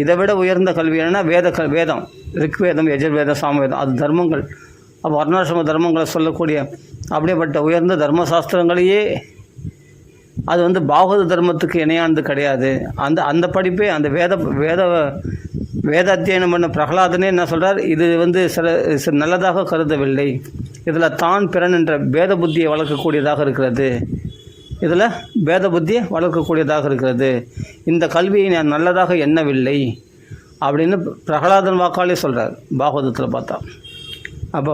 இதை விட உயர்ந்த கல்வி என்னென்னா வேதம் ரிக்வேதம், யஜுர்வேதம், சாமவேதம், அது தர்மங்கள். அப்போ வர்ணாசிரம தர்மங்களை சொல்லக்கூடிய அப்படிப்பட்ட உயர்ந்த தர்மசாஸ்திரங்களையே அது வந்து பாகவத தர்மத்துக்கு இணையானது கிடையாது. அந்த படிப்பே அந்த வேத அத்தியனம் பண்ண பிரகலாதனே என்ன சொல்கிறார், இது வந்து சில நல்லதாக கருதவில்லை, இதில் தான் பிறன் என்ற வேத புத்தியை வளர்க்கக்கூடியதாக இருக்கிறது, இதில் வேத புத்தியை வளர்க்கக்கூடியதாக இருக்கிறது, இந்த கல்வியை நான் நல்லதாக எண்ணவில்லை அப்படின்னு பிரகலாதன் வாக்காலே சொல்கிறார் பாகவதத்தில் பார்த்தா. அப்போ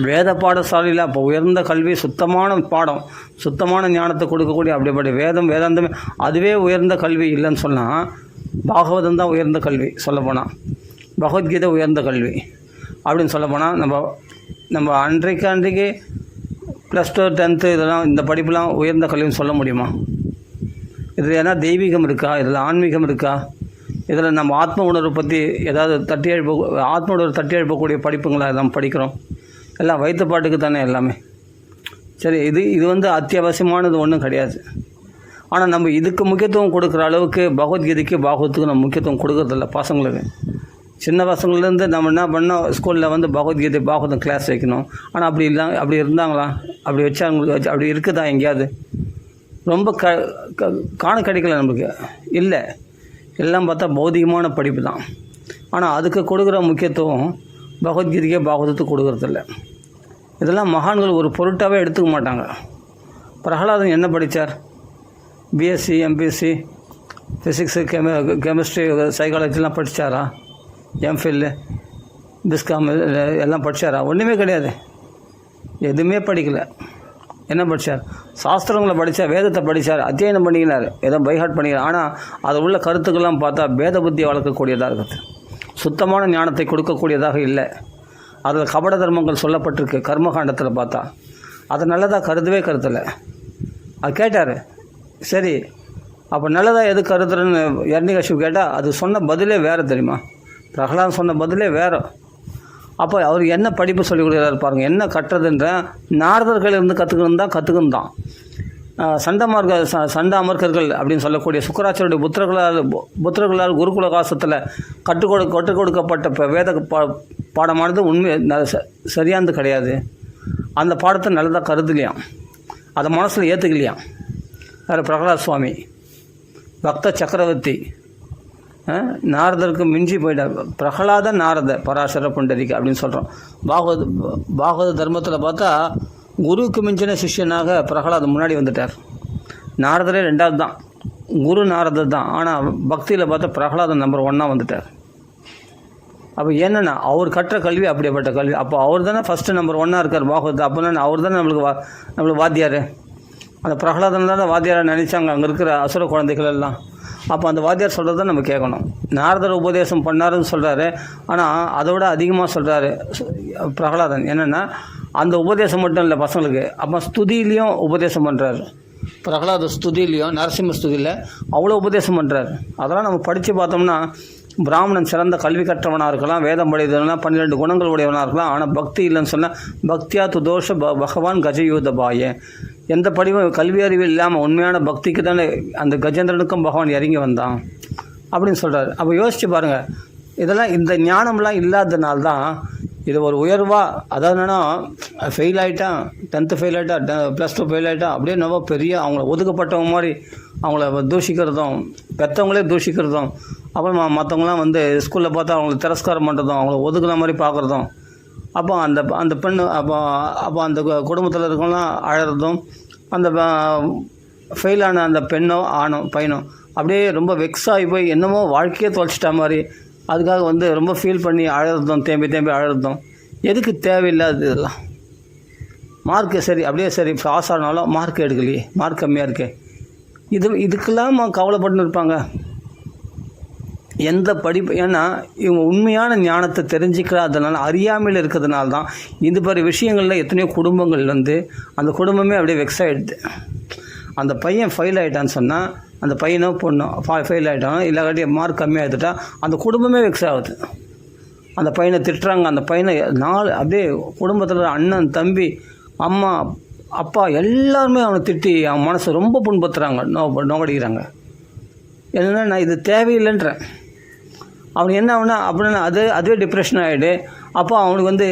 வேத பாடசாலையில் அப்போ உயர்ந்த கல்வி, சுத்தமான பாடம், சுத்தமான ஞானத்தை கொடுக்கக்கூடிய அப்படிப்பட்ட வேதாந்தமே அதுவே உயர்ந்த கல்வி இல்லைன்னு சொன்னால் பாகவதம் தான் உயர்ந்த கல்வி. சொல்லப்போனால் பகவத்கீதை உயர்ந்த கல்வி அப்படின்னு சொல்லப்போனால் நம்ம அன்றைக்கு +2 10th இதெல்லாம் இந்த படிப்புலாம் உயர்ந்த கல்வின்னு சொல்ல முடியுமா? இதில் ஏன்னா தெய்வீகம் இருக்கா, இதில் ஆன்மீகம் இருக்கா, இதில் நம்ம ஆத்ம உணர்வை பற்றி ஏதாவது ஆத்ம உணர்வு தட்டி எழுப்பக்கூடிய படிப்புங்களை எல்லாம் படிக்கிறோம். எல்லாம் வயிற்று பாட்டுக்கு தானே எல்லாமே. சரி, இது வந்து அத்தியாவசியமானது ஒன்றும் கிடையாது. ஆனால் நம்ம இதுக்கு முக்கியத்துவம் கொடுக்குற அளவுக்கு பகவத்கீதைக்கு பாகவத்துக்கு நம்ம முக்கியத்துவம் கொடுக்குறதில்ல பசங்களுக்கு. சின்ன பசங்கள்லேருந்து நம்ம என்ன பண்ணோம், ஸ்கூலில் வந்து பகவத்கீதை பாகவதம் கிளாஸ் வைக்கணும். ஆனால் அப்படி இருந்தாங்களா? அப்படி வச்சாங்க? அப்படி இருக்குதா எங்கேயாவது? ரொம்ப காண கிடைக்கல நமக்கு. இல்லை, எல்லாம் பார்த்தா பௌதிகமான படிப்பு தான். ஆனால் அதுக்கு கொடுக்குற முக்கியத்துவம் பகவத்கீதைக்கே பாகவதத்துக்கு கொடுக்குறதில்ல. இதெல்லாம் மகான்கள் ஒரு பொருட்டாகவே எடுத்துக்க மாட்டாங்க. பிரகலாதன் என்ன படித்தார்? பிஎஸ்சி, எம்பிஎஸ்சி, ஃபிசிக்ஸு, கெமிஸ்ட்ரி, சைக்காலஜிலாம் படித்தாரா? எம்ஃபில், பிஸ்காம் எல்லாம் படித்தாரா? ஒன்றுமே கிடையாது, எதுவுமே படிக்கலை. என்ன படித்தார்? சாஸ்திரங்களை படித்தார், வேதத்தை படித்தார், அத்தியனம் பண்ணிக்கிறார், ஏதோ பைஹார்ட் பண்ணிக்கிறார். ஆனால் அது உள்ள கருத்துக்கெல்லாம் பார்த்தா வேத புத்தியை வளர்க்கக்கூடியதாக இருக்குது, சுத்தமான ஞானத்தை கொடுக்கக்கூடியதாக இல்லை. அதில் கபட தர்மங்கள் சொல்லப்பட்டிருக்கு கர்மகாண்டத்தில் பார்த்தா. அதை நல்லதாக கருதலை. அது கேட்டார், சரி அப்போ நல்லதாக எது கருதுறன்னு யர்ணிகசிபு கேட்டால் அது சொன்ன பதிலே வேறு தெரியுமா? பிரகலாதன் சொன்ன பதிலே வேறு. அப்போ அவர் என்ன படிப்பு சொல்லிக் கொடுக்குறாரு பாருங்கள். என்ன கட்டுறதுன்ற நாரதர்கள் இருந்து கற்றுக்கணும் தான். சண்ட அமர்க்கர்கள் அப்படின்னு சொல்லக்கூடிய சுக்கராச்சாரியுடைய புத்திரர்களால் குருகுல காசத்தில் கற்றுக் கொடுக்கப்பட்ட வேத பாடமானது உண்மை சரியானது கிடையாது. அந்த பாடத்தை நல்லதாக கருதலையாம், அதை மனசில் ஏற்றுக்கலையாம். வேறு பிரகலாத் சுவாமி பக்த சக்கரவர்த்தி நாரதருக்கு மிஞ்சி போயிட்டார். பிரகலாத நாரத பராசர புண்டரிக்க அப்படின்னு சொல்கிறோம். பாகவத தர்மத்தில் பார்த்தா குருவுக்கு மிஞ்சின சிஷ்யனாக பிரகலாதன் முன்னாடி வந்துட்டார். நாரதரே 2வது தான், குரு நாரதர் தான். ஆனால் பக்தியில் பார்த்தா பிரகலாதன் நம்பர் 1 வந்துட்டார். அப்போ என்னென்னா அவர் கற்ற கல்வி அப்படிப்பட்ட கல்வி. அப்போ அவர் தானே ஃபஸ்ட்டு நம்பர் 1 இருக்கார் பாகவத். அப்போ தானே அவர் தானே நம்மளுக்கு வாத்தியார். அந்த பிரகலாதன் தான் வாத்தியாரை நினச்சாங்க அங்கே இருக்கிற அசுர குழந்தைகள் எல்லாம். அப்போ அந்த வாத்தியார் சொல்கிறது தான் நம்ம கேட்கணும். நாரதர் உபதேசம் பண்ணாருன்னு சொல்கிறாரு, ஆனால் அதோட அதிகமாக சொல்கிறாரு பிரகலாதன். என்னென்னா அந்த உபதேசம் மட்டும் இல்லை பசங்களுக்கு, அப்போ ஸ்துதியிலையும் உபதேசம் பண்ணுறாரு. பிரகலாத ஸ்துதியிலையும் நரசிம்ம ஸ்துதியில் அவ்வளோ உபதேசம் பண்ணுறாரு. அதெல்லாம் நம்ம படித்து பார்த்தோம்னா பிராமணன் சிறந்த கல்வி கற்றவனாக இருக்கலாம், வேதம் படித்தவனா, 12 குணங்கள் உடையவனாக இருக்கலாம். ஆனால் பக்தி இல்லைன்னு சொன்னால் பக்தியா துதோஷ பகவான் கஜயூத பாய. எந்த படிவும் கல்வி அறிவு இல்லாமல் உண்மையான பக்திக்கு தானே அந்த கஜேந்திரனுக்கும் பகவான் இறங்கி வந்தான் அப்படின்னு சொல்கிறார். அப்போ யோசித்து பாருங்கள், இதெல்லாம் இந்த ஞானம்லாம் இல்லாததுனால்தான் இது ஒரு உயர்வாக. அதாவது என்னென்னா ஃபெயில் ஆகிட்டான், 10th ஃபெயில் ஆகிட்டா, +2 ஃபெயில் ஆகிட்டா, அப்படியே நம்ம பெரிய அவங்கள ஒதுக்கப்பட்டவங்க மாதிரி அவங்கள தூஷிக்கிறதும், பெற்றவங்களே தூஷிக்கிறதும், அப்புறம் மற்றவங்களாம் வந்து ஸ்கூலில் பார்த்தா அவங்கள திரஸ்காரம் பண்ணுறதும், அவங்கள ஒதுக்குன மாதிரி பார்க்குறதும். அப்போ அந்த பெண்ணு அப்போ அந்த குடும்பத்தில் இருக்கவங்களாம் அழறதும், அந்த ஃபெயிலான அந்த பெண்ணோ ஆணோ பையனோ அப்படியே ரொம்ப வெக்ஸ் ஆகி போய் என்னமோ வாழ்க்கையே தொலைச்சிட்டா மாதிரி அதுக்காக வந்து ரொம்ப ஃபீல் பண்ணி அழறதும், தேம்பி அழறதும். எதுக்கு தேவையில்லாது இதெல்லாம்? மார்க்கு சரி அப்படியே சரி பாஸ் ஆனாலும் மார்க் எடுக்கலையே, மார்க் கம்மியாக இருக்கே, இதுக்கெல்லாம் கவலைப்பட்டு இருப்பாங்க. எந்த படிப்பு? ஏன்னா இவங்க உண்மையான ஞானத்தை தெரிஞ்சிக்கிறாதனால, அறியாமையில் இருக்கிறதுனால தான் இந்த மாதிரி விஷயங்களில் எத்தனையோ குடும்பங்கள் வந்து அந்த குடும்பமே அப்படியே வெக்ஸ் ஆகிடுது. அந்த பையன் ஃபெயில் ஆகிட்டான்னு சொன்னால், அந்த பையனோ பொண்ணோ ஃபெயில் ஆகிட்டானோ இல்லாட்டி மார்க் கம்மியாக எடுத்துட்டா அந்த குடும்பமே வெக்ஸ் ஆகுது. அந்த பையனை திட்டுறாங்க, அந்த பையனை அப்படியே குடும்பத்தில் அண்ணன், தம்பி, அம்மா, அப்பா எல்லாருமே அவனை திட்டி அவன் மனசை ரொம்ப புண்படுத்துகிறாங்க, நோக்கடிக்கிறாங்க. என்னென்னா நான் இது தேவையில்லைன்றேன். அவனுக்கு என்ன ஆகுனா அப்படின்னா அதுவே டிப்ரெஷன் ஆகிடு. அப்போ அவனுக்கு வந்து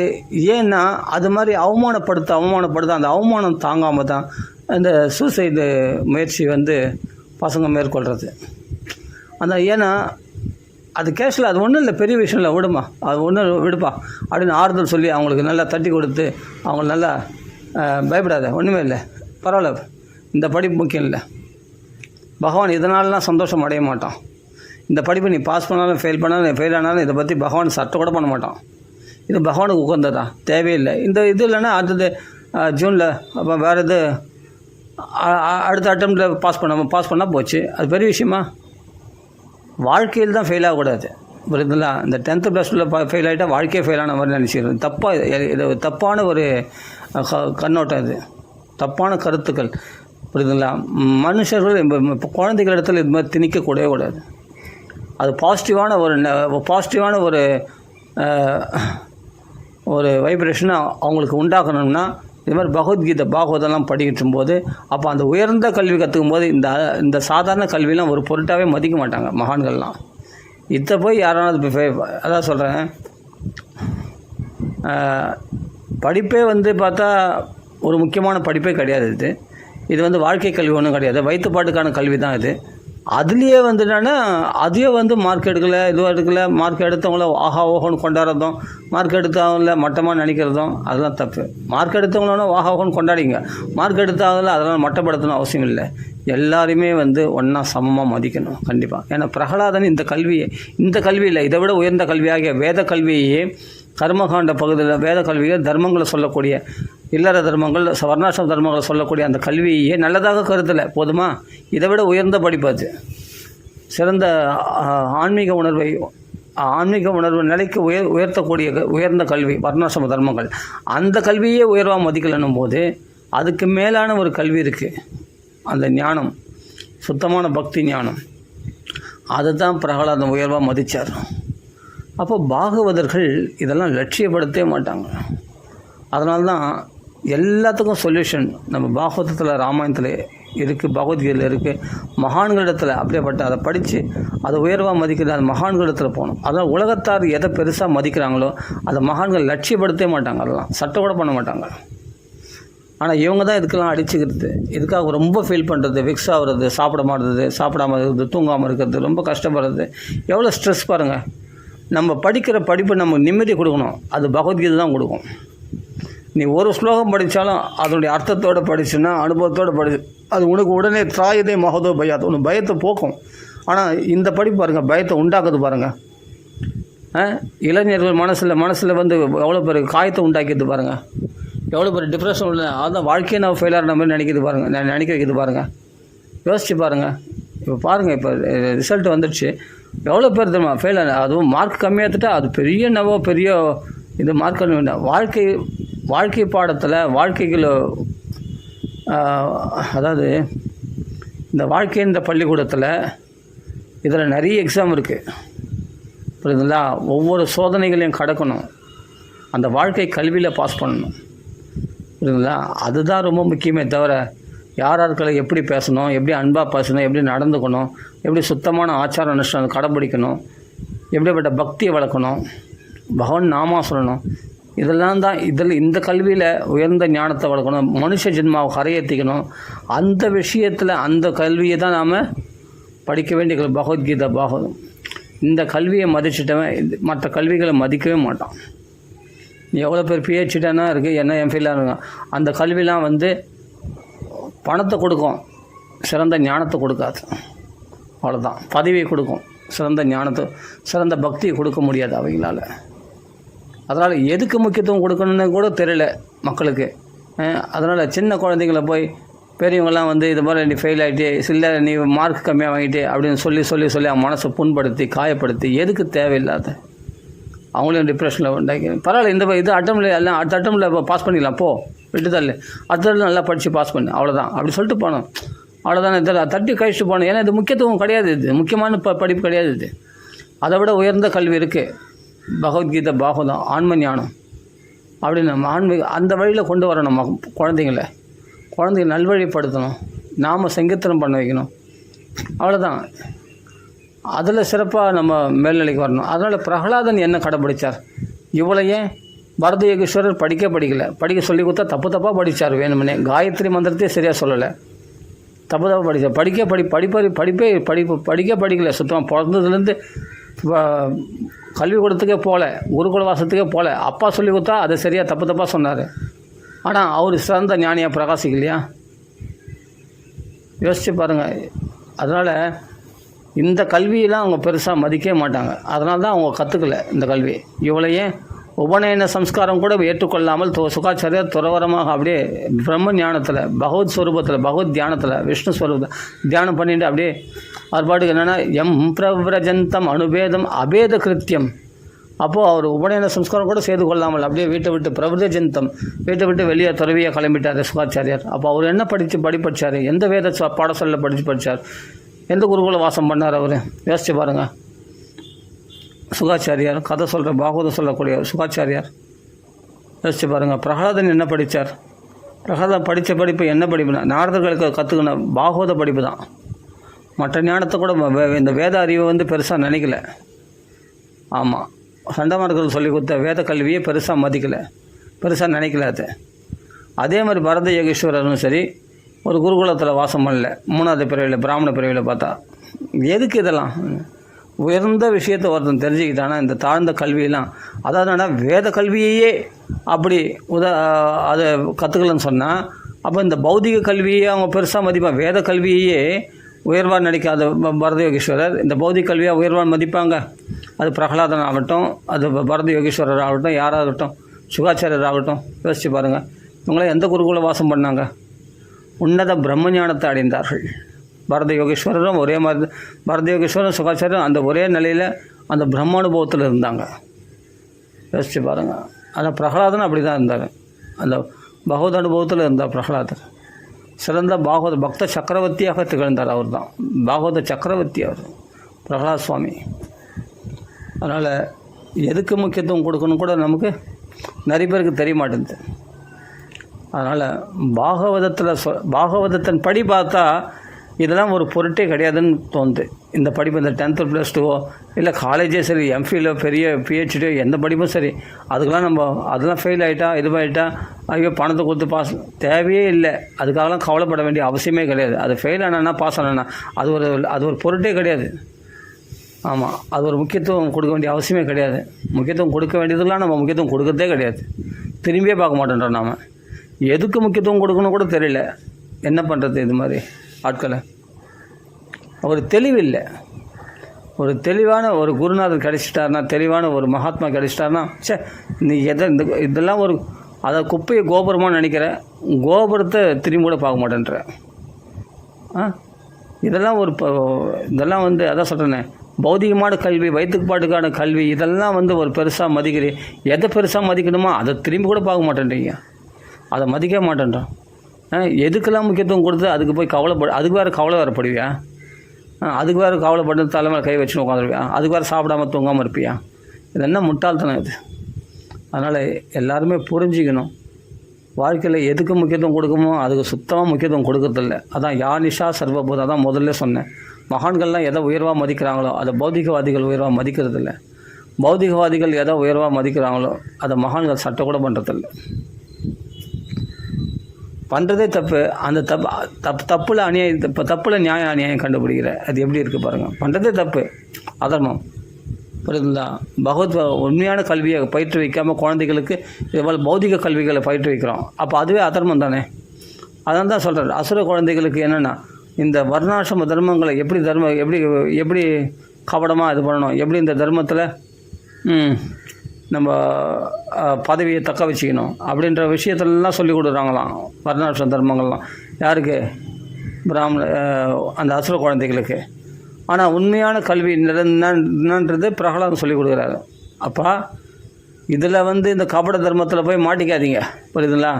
ஏன்னா அது மாதிரி அவமானப்படுத்த அந்த அவமானம் தாங்காமல் தான் இந்த சூசைடு முயற்சி வந்து பசங்க மேற்கொள்கிறது. அந்த ஏன்னா அது கேஷில் அது ஒன்றும் இல்லை, பெரிய விஷயம் இல்லை, விடுமா அது ஒன்றும் விடுப்பா அப்படின்னு ஆறுதல் சொல்லி அவங்களுக்கு நல்லா தட்டி கொடுத்து அவங்களுக்கு நல்லா பயப்படாத, ஒன்றுமே இல்லை, பரவாயில்ல, இந்த படிப்பு முக்கியம் இல்லை, பகவான் இதனாலலாம் சந்தோஷம் அடைய மாட்டான். இந்த படிப்பு நீ பாஸ் பண்ணாலும் ஃபெயில் பண்ணாலும் ஃபெயில் ஆனாலும் இதை பற்றி பகவான் சட்டை கூட பண்ண மாட்டான். இது பகவானுக்கு உகந்ததா, தேவையில்லை. இந்த இது இல்லைன்னா அடுத்தது ஜூனில் அப்போ வேறு இது அடுத்த அட்டம்ப்டில் பாஸ் பண்ணால் போச்சு. அது பெரிய விஷயமா? வாழ்க்கையில் தான் ஃபெயில் ஆகக்கூடாது, புரியுதுங்களா? இந்த 10th + 2 ஃபெயில் ஆகிட்டால் வாழ்க்கையே ஃபெயில் ஆன மாதிரி நினச்சிக்கிறது இது தப்பான ஒரு கண்ணோட்டம், இது தப்பான கருத்துக்கள், புரியுதுங்களா? மனுஷர்கள் இப்போ குழந்தைகள் இடத்துல இது மாதிரி திணிக்கக்கூடவே கூடாது. அது பாசிட்டிவான ஒரு வைப்ரேஷனை அவங்களுக்கு உண்டாக்கணும்னா இது மாதிரி பகவத்கீதை பாகவதெல்லாம் படிக்கிட்டு போது அப்போ அந்த உயர்ந்த கல்வி கற்றுக்கும் போது இந்த சாதாரண கல்வியெலாம் ஒரு பொருட்டாகவே மதிக்க மாட்டாங்க மகான்கள்லாம். இதை போய் யாராவது அதான் சொல்கிறேன், படிப்பே வந்து பார்த்தா ஒரு முக்கியமான படிப்பே கிடையாது. இது வந்து வாழ்க்கை கல்வி ஒன்றும் கிடையாது, வயிற்றுப்பாட்டுக்கான கல்வி தான் இது. அதுலேயே வந்து என்னென்னா அதையே வந்து மார்க் எடுக்கலை, மார்க் எடுத்தவங்கள ஆஹா ஓஹோன்னு கொண்டாடுறதும், மார்க் எடுத்தவங்கள மட்டமாக நினைக்கிறதும் அதெல்லாம் தப்பு. மார்க் எடுத்தவங்களோட ஆஹா ஓஹோன்னு கொண்டாடிங்க, மார்க் எடுத்தவங்கள அதெல்லாம் மட்டப்படுத்தணும் அவசியம் இல்லை. எல்லாருமே வந்து ஒன்றா சமமாக மதிக்கணும் கண்டிப்பாக. ஏன்னா பிரகலாதன் இந்த கல்வியில் இதை விட உயர்ந்த கல்வியாகிய வேத கல்வியையே, கர்மகாண்ட பகுதியில் வேத கல்வியை தர்மங்களை சொல்லக்கூடிய இல்லற தர்மங்கள் வர்ணாசிரம தர்மங்களை சொல்லக்கூடிய அந்த கல்வியே நல்லதாக கருதலை, போதுமா? இதை விட உயர்ந்த படிப்பு அது, சிறந்த ஆன்மீக உணர்வு நிலைக்கு உயர்த்தக்கூடிய உயர்ந்த கல்வி வர்ணாசிரம தர்மங்கள். அந்த கல்வியே உயர்வாக மதிக்கலன்னும் போது அதுக்கு மேலான ஒரு கல்வி இருக்குது, அந்த ஞானம், சுத்தமான பக்தி ஞானம். அதை தான் பிரகலாதன் உயர்வாக மதித்தார். அப்போ பாகவதர்கள் இதெல்லாம் லட்சியப்படுத்தவே மாட்டாங்க. அதனால தான் எல்லாத்துக்கும் சொல்யூஷன் நம்ம பாகவதத்தில், ராமாயணத்தில் இருக்குது, பகவத்கீதையில் இருக்குது, மகான்களிடத்தில் அப்படியேப்பட்ட அதை படித்து அதை உயர்வாக மதிக்கிறது அந்த மகான்களிடத்தில் போகணும். அதான் உலகத்தார் எதை பெருசாக மதிக்கிறாங்களோ அதை மகான்கள் லட்சியப்படுத்தவே மாட்டாங்க, அதெல்லாம் சட்டை கூட பண்ண மாட்டாங்க. ஆனால் இவங்க தான் இதுக்கெல்லாம் அடிச்சுக்கிறது, இதுக்காக ரொம்ப ஃபீல் பண்ணுறது, விக்ஸ் ஆகுறது, சாப்பிடாம இருக்கிறது, தூங்காமல் இருக்கிறது, ரொம்ப கஷ்டப்படுறது, எவ்வளோ ஸ்ட்ரெஸ் பாருங்கள். நம்ம படிக்கிற படிப்பு நம்ம நிம்மதி கொடுக்கணும், அது பகவத்கீதை தான் கொடுக்கும். நீ ஒரு ஸ்லோகம் படித்தாலும் அதனுடைய அர்த்தத்தோடு படிச்சுன்னா, அனுபவத்தோடு அது உனக்கு உடனே திராயுதே மகதோ பயாத், உனக்கு பயத்தை போக்கும். ஆனால் இந்த படிப்பு பாருங்கள், பயத்தை உண்டாக்குது பாருங்கள். இளைஞர்கள் மனசில் வந்து எவ்வளோ பேர் காயத்தை உண்டாக்கிது பாருங்கள், எவ்வளோ பேர் டிப்ரெஷன் உள்ள, அதான் வாழ்க்கையை நான் ஃபெயில் ஆகிற மாதிரி நினைக்க வைக்கிது பாருங்கள். யோசிச்சு பாருங்கள். இப்போ பாருங்கள், இப்போ ரிசல்ட் வந்துடுச்சு, எவ்வளோ பேர் தெரியுமா ஃபெயில் ஆன, அதுவும் மார்க் கம்மியாகிட்டா அது பெரிய இது மார்க் கம்மி வேண்டாம். வாழ்க்கை பாடத்தில் வாழ்க்கைக்குள்ள அதாவது இந்த வாழ்க்கைன்ற பள்ளிக்கூடத்தில் இதில் நிறைய எக்ஸாம் இருக்குது, புரியுதுங்களா? ஒவ்வொரு சோதனைகளையும் கடக்கணும், அந்த வாழ்க்கை கல்வியில் பாஸ் பண்ணணும், புரியுதுங்களா? அதுதான் ரொம்ப முக்கியமே தவிர யாராருக்களை எப்படி பேசணும், எப்படி அன்பாக பேசணும், எப்படி நடந்துக்கணும், எப்படி சுத்தமான ஆச்சார அனுஷ்டானம் கடைப்பிடிக்கணும், எப்படிப்பட்ட பக்தியை வளர்க்கணும், பகவான் நாமா சொல்லணும், இதெல்லாம் தான் இந்த கல்வியில் உயர்ந்த ஞானத்தை வளர்க்கணும், மனுஷ ஜென்மாவை கரையேற்றிக்கணும். அந்த விஷயத்தில் அந்த கல்வியை தான் நாம் படிக்க வேண்டிய பகவத்கீதை பாகவதம். இந்த கல்வியை மதிச்சிட்டவன் மற்ற கல்விகளை மதிக்கவே மாட்டான். எவ்வளோ பேர் பிஹெச்டினா இருக்குது, என்ன எம்ஃபிலாக இருங்க, அந்த கல்விலாம் வந்து பணத்தை கொடுக்கும், சிறந்த ஞானத்தை கொடுக்காது, அவ்வளோதான். பதவியை கொடுக்கும், சிறந்த ஞானத்தை சிறந்த பக்தியை கொடுக்க முடியாது அவங்களால. அதனால் எதுக்கு முக்கியத்துவம் கொடுக்கணுன்னு கூட தெரியல மக்களுக்கு. அதனால் சின்ன குழந்தைங்கள போய் பெரியவங்களாம் வந்து இது மாதிரி நீ ஃபெயில் ஆகிட்டே, இல்லை நீ மார்க் கம்மியாக வாங்கிட்டே அப்படின்னு சொல்லி அவன் மனசை புண்படுத்தி காயப்படுத்தி எதுக்கு தேவையில்லாத அவங்களையும் டிப்ரெஷனில் உண்டாக்கி, பரவாயில்ல இது அடுத்த அட்டம்ல பாஸ் பண்ணிடலாம், விட்டுதல்ல அடுத்த நல்லா படித்து பாஸ் பண்ணு, அவ்வளோதான் அப்படி சொல்லிட்டு போனோம், அவ்வளோதான். இதில் தட்டி கழிச்சுட்டு போகணும். ஏன்னா இது முக்கியத்துவம் கிடையாது, இது முக்கியமான படிப்பு கிடையாது. இது அதை விட உயர்ந்த கல்வி இருக்குது, பகவத்கீதை பாகவதம், ஆன்ம ஞானம் அப்படின்னு அந்த வழியில் கொண்டு வரணும். குழந்தைங்க நல்வழிப்படுத்தணும், நாம் சங்கீர்த்தனம் பண்ண வைக்கணும், அவ்வளோதான். அதில் சிறப்பாக நம்ம மேல்நிலைக்கு வரணும். அதனால் பிரகலாதன் என்ன கடைப்பிடிச்சார்? இவ்வளோ ஏன் பரத யோகீஸ்வரர் படிக்க சொல்லி கொடுத்தா தப்பாக படித்தார். வேணுமனே காயத்ரி மந்திரத்தையே சரியாக சொல்லலை, தப்பாக படித்தார். படிக்கலை சுத்தமாக. பிறந்ததுலேருந்து கல்விக்கூடத்துக்கே போகல, குருகுல வாசத்துக்கே போகல. அப்பா சொல்லி கொடுத்தா அதை சரியாக தப்பாக சொன்னார். ஆனால் அவர் சிறந்த ஞானியாக பிரகாசிக்கலையா? யோசித்து பாருங்கள். அதனால் இந்த கல்வியெல்லாம் அவங்க பெருசாக மதிக்கவே மாட்டாங்க. அதனால தான் அவங்க கற்றுக்கல இந்த கல்வி. இவ்வளோ ஏன் உபநயன சம்ஸ்காரம் கூட ஏற்றுக்கொள்ளாமல் சுகாச்சாரியர் துறவரமாக அப்படியே பிரம்ம ஞானத்தில், பகவத் ஸ்வரூபத்தில், பகவத் தியானத்தில், விஷ்ணு ஸ்வரூபத்தில் தியானம் பண்ணிட்டு அப்படியே அவர்பாட்டுக்கு என்னென்னா பிரவ்ரஜந்தம் அனுபேதம் அபேத கிருத்தியம். அப்போது அவர் உபநயன சம்ஸ்காரம் கூட செய்து கொள்ளாமல் அப்படியே வீட்டை விட்டு பிரவ்ரஜந்தம், வீட்டை விட்டு வெளியே துறவியாக கிளம்பிட்டார் சுகாச்சாரியர். அப்போ அவர் என்ன படித்தார்? எந்த வேத பாடசாலையில் படித்தார்? எந்த குருகுல வாசம் பண்ணார் அவர்? யோசிச்சு பாருங்கள். சுகாச்சாரியார், கதை சொல்கிற பாகவதம் சொல்லக்கூடிய சுகாச்சாரியார். யோசிச்சு பாருங்கள். பிரகலாதன் என்ன படித்தார்? பிரகலாதன் படித்த படிப்பு என்ன படிப்புனா நாரதர்களுக்கு கற்றுக்கின பாகவத படிப்பு தான். மற்ற ஞானத்தை கூட இந்த வேத அறிவை பெருசாக நினைக்கல. ஆமாம், சண்டமார்கள் சொல்லி கொடுத்த வேத கல்வியை பெருசாக மதிக்கலை, பெருசாக நினைக்கல. அதே மாதிரி பரத யோகீஸ்வரரும் சரி ஒரு குருகுலத்தில் வாசம் பண்ணல. 3வது பிறவியில் பிராமண பிறவியில் பார்த்தா எதுக்கு இதெல்லாம்? உயர்ந்த விஷயத்தை ஒருத்தன் தெரிஞ்சுக்கிட்டானா இந்த தாழ்ந்த கல்வியெல்லாம், அதாவது வேத கல்வியையே அப்படி அதை கற்றுக்கலன்னு சொன்னால் அப்போ இந்த பௌதிக கல்வியை அவங்க பெருசாக மதிப்பாங்க. வேத கல்வியையே உயர்வாக நினைக்காத பரத யோகீஸ்வரர் இந்த பௌதிக கல்வியாக உயர்வாக மதிப்பாங்க. அது பிரகலாதன் ஆகட்டும், அது பரத யோகீஸ்வரர் ஆகட்டும், யாராகட்டும், சுகாச்சாரியர் ஆகட்டும். யோசிச்சு பாருங்கள். இவங்களாம் எந்த குருகுல வாசம் பண்ணாங்க? உன்னத பிரம்மஞானத்தை அடைந்தார்கள். பரத யோகீஸ்வரரும் ஒரே மாதிரி, பரத யோகீஸ்வரரும் சுகாச்சாரியரும் அந்த ஒரே நிலையில் அந்த பிரம்மானுபவத்தில் இருந்தாங்க. யோசிச்சு பாருங்கள். ஆனால் பிரகலாதன் அப்படி தான் இருந்தார், அந்த பகவத் அனுபவத்தில் இருந்தார் பிரகலாதர். சிறந்த பாகவத பக்த சக்கரவர்த்தியாக திகழ்ந்தார். அவர் தான் பாகவத சக்கரவர்த்தி அவர் பிரகலாத் சுவாமி. அதனால் எதுக்கு முக்கியத்துவம் கொடுக்கணும் கூட நமக்கு நிறைய பேருக்கு தெரிய மாட்டேங்குது. அதனால் பாகவதத்தின் படி பார்த்தா இதெல்லாம் ஒரு பொருட்டே கிடையாதுன்னு தோணுது. இந்த படிப்பு, இந்த 10th +2 இல்லை காலேஜே சரி, எம்ஃபிலோ பெரிய பிஹெச்டியோ எந்த படிப்பும் சரி, அதுக்கெல்லாம் நம்ம அதெல்லாம் ஃபெயில் ஆகிட்டா இதுவாகிட்டா ஐயோ பணத்தை கொடுத்து பாஸ் தேவையே இல்லை. அதுக்காகலாம் கவலைப்பட வேண்டிய அவசியமே கிடையாது. அது ஃபெயில் ஆனா பாஸ் ஆனா அது ஒரு பொருட்டே கிடையாது. ஆமாம், அது ஒரு முக்கியத்துவம் கொடுக்க வேண்டிய அவசியமே கிடையாது. முக்கியத்துவம் கொடுக்க வேண்டியதுலாம் நம்ம முக்கியத்துவம் கொடுக்கறதே கிடையாது. திரும்பியே பார்க்க மாட்டேன்றோம். நாம் எதுக்கு முக்கியத்துவம் கொடுக்கணும் கூட தெரியல. என்ன பண்ணுறது? இது மாதிரி ஆட்களை ஒரு தெளிவில்லை. ஒரு தெளிவான ஒரு குருநாதர் கிடைச்சிட்டாருனா, தெளிவான ஒரு மகாத்மா கிடைச்சிட்டாருனா, நீ இதெல்லாம் ஒரு அதை குப்பையை கோபுரமாக நினைக்கிற, கோபுரத்தை திரும்பி கூட பார்க்க மாட்டேன்ற. இதெல்லாம் இதெல்லாம் அதான் சொல்கிறேனே, பௌதிகமான கல்வி, வயிற்றுப்பாட்டுக்கான கல்வி, இதெல்லாம் ஒரு பெருசாக மதிக்கிறேன். எதை பெருசாக மதிக்கணுமோ அதை திரும்பி கூட பார்க்க மாட்டேன்றீங்க, அதை மதிக்க மாட்டேன்றோம். எதுக்கெல்லாம் முக்கியத்துவம் கொடுத்து அதுக்கு போய் அதுக்கு வேறு கவலை வேறுப்படுவியா? அதுக்கு வேறு கவலைப்பட்டு தலைமையில் கை வச்சுன்னு உட்காந்துருவியா? அதுக்கு வேறு சாப்பிடாமல் தூங்காமல் இருப்பியா? இது என்ன முட்டாள்தனம் இது? அதனால் எல்லாருமே புரிஞ்சிக்கணும். வாழ்க்கையில் எதுக்கு முக்கியத்துவம் கொடுக்குமோ அதுக்கு சுத்தமாக முக்கியத்துவம் கொடுக்கறதில்ல. அதான் யானிஷா சர்வபூதம். அதான் முதல்ல சொன்னேன். மகான்கள்லாம் எதை உயர்வாக மதிக்கிறாங்களோ அதை பௌதிகவாதிகள் உயர்வாக மதிக்கிறதில்ல. பௌதிகவாதிகள் எதை உயர்வாக மதிக்கிறாங்களோ அதை மகான்கள் சட்டை கூட பண்ணுறதில்ல. பண்ணுறதே தப்பு. அந்த தப்பில் தப்பில் நியாயம் அநியாயம் கண்டுபிடிக்கிற அது எப்படி இருக்குது பாருங்கள். பண்ணுறதே தப்பு, அதர்மம். புரியுதுங்களா? பகவத் உண்மையான கல்வியை பயிற்று வைக்காமல் குழந்தைகளுக்கு இதுபோல் பௌதிக கல்விகளை பயிற்று வைக்கிறோம். அப்போ அதுவே அதர்மம் தானே. அதான் தான் சொல்கிறார். அசுர குழந்தைகளுக்கு என்னென்னா இந்த வர்ணாசிரம தர்மங்களை எப்படி கபடமாக இது பண்ணணும், எப்படி இந்த தர்மத்தில் நம்ம பதவியை தக்க வச்சுக்கணும் அப்படின்ற விஷயத்துலலாம் சொல்லி கொடுக்குறாங்களாம் வர்ணாசிரம தர்மங்கள்லாம். யாருக்கு? அந்த அசுர குழந்தைகளுக்கு. ஆனால் உண்மையான கல்வி என்னன்றது பிரகலாதன் சொல்லி கொடுக்குறாரு. அப்போ இதில் இந்த கபட தர்மத்தில் போய் மாட்டிக்காதீங்க. புரியுதுங்களா?